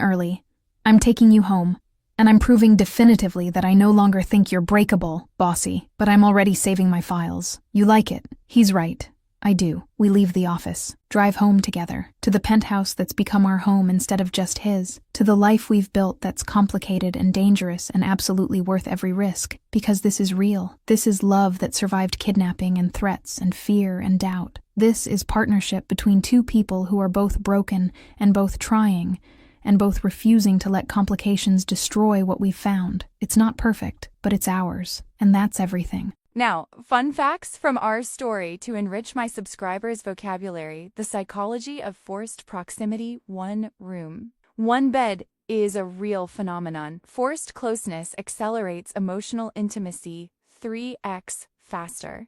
early. I'm taking you home. And I'm proving definitively that I no longer think you're breakable, bossy, but I'm already saving my files. You like it?" He's right. I do. We leave the office, drive home together, to the penthouse that's become our home instead of just his, to the life we've built that's complicated and dangerous and absolutely worth every risk, because this is real. This is love that survived kidnapping and threats and fear and doubt. This is partnership between two people who are both broken and both trying, and both refusing to let complications destroy what we've found. It's not perfect, but it's ours, and that's everything. Now, fun facts from our story to enrich my subscribers' vocabulary. The psychology of forced proximity. 1 room. 1 bed is a real phenomenon. Forced closeness accelerates emotional intimacy 3x faster.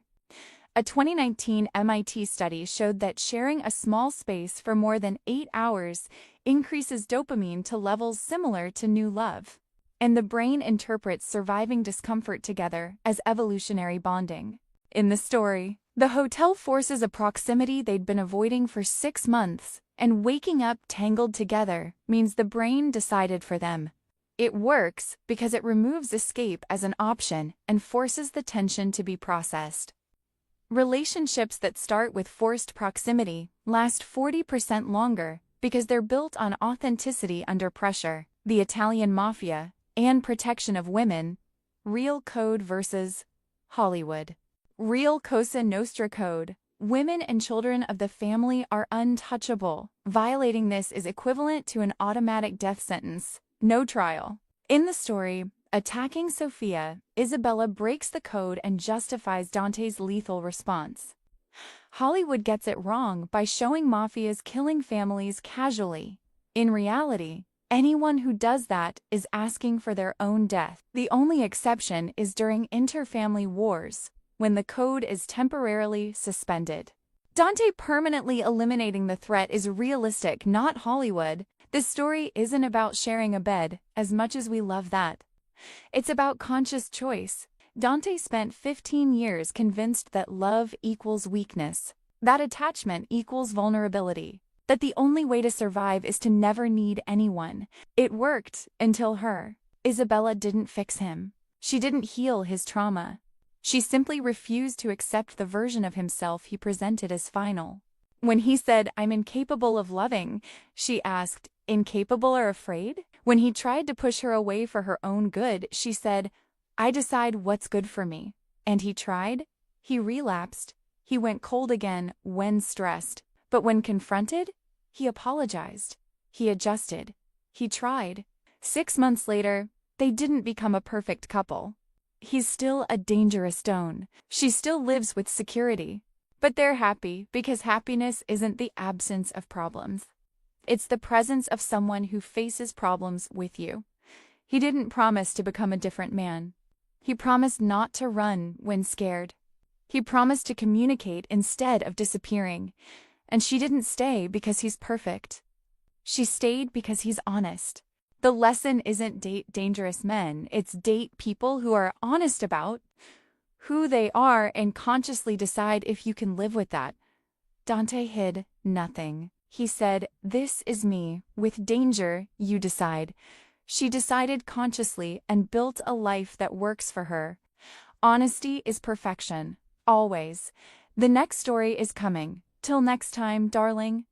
A 2019 MIT study showed that sharing a small space for more than 8 hours increases dopamine to levels similar to new love. And the brain interprets surviving discomfort together as evolutionary bonding. In the story, the hotel forces a proximity they'd been avoiding for 6 months, and waking up tangled together means the brain decided for them. It works because it removes escape as an option and forces the tension to be processed. Relationships that start with forced proximity last 40% longer because they're built on authenticity under pressure. The Italian Mafia and protection of women. Real code versus Hollywood. Real Cosa Nostra code. Women and children of the family are untouchable. Violating this is equivalent to an automatic death sentence. No trial. In the story, attacking Sofia, Isabella breaks the code and justifies Dante's lethal response. Hollywood gets it wrong by showing mafias killing families casually. In reality, anyone who does that is asking for their own death. The only exception is during inter-family wars, when the code is temporarily suspended. Dante permanently eliminating the threat is realistic, not Hollywood. This story isn't about sharing a bed, as much as we love that. It's about conscious choice. Dante spent 15 years convinced that love equals weakness, that attachment equals vulnerability, that the only way to survive is to never need anyone. It worked until her. Isabella didn't fix him. She didn't heal his trauma. She simply refused to accept the version of himself he presented as final. When he said, "I'm incapable of loving," she asked, "Incapable or afraid?" When he tried to push her away for her own good, she said, "I decide what's good for me." And he tried. He relapsed. He went cold again when stressed. But when confronted, he apologized. He adjusted. He tried. 6 months later, they didn't become a perfect couple. He's still a dangerous stone. She still lives with security. But they're happy because happiness isn't the absence of problems. It's the presence of someone who faces problems with you. He didn't promise to become a different man. He promised not to run when scared. He promised to communicate instead of disappearing. And she didn't stay because he's perfect. She stayed because he's honest. The lesson isn't date dangerous men, it's date people who are honest about who they are and consciously decide if you can live with that. Dante hid nothing. He said, "This is me. With danger, you decide." She decided consciously and built a life that works for her. Honesty is perfection. Always. The next story is coming. Till next time, darling.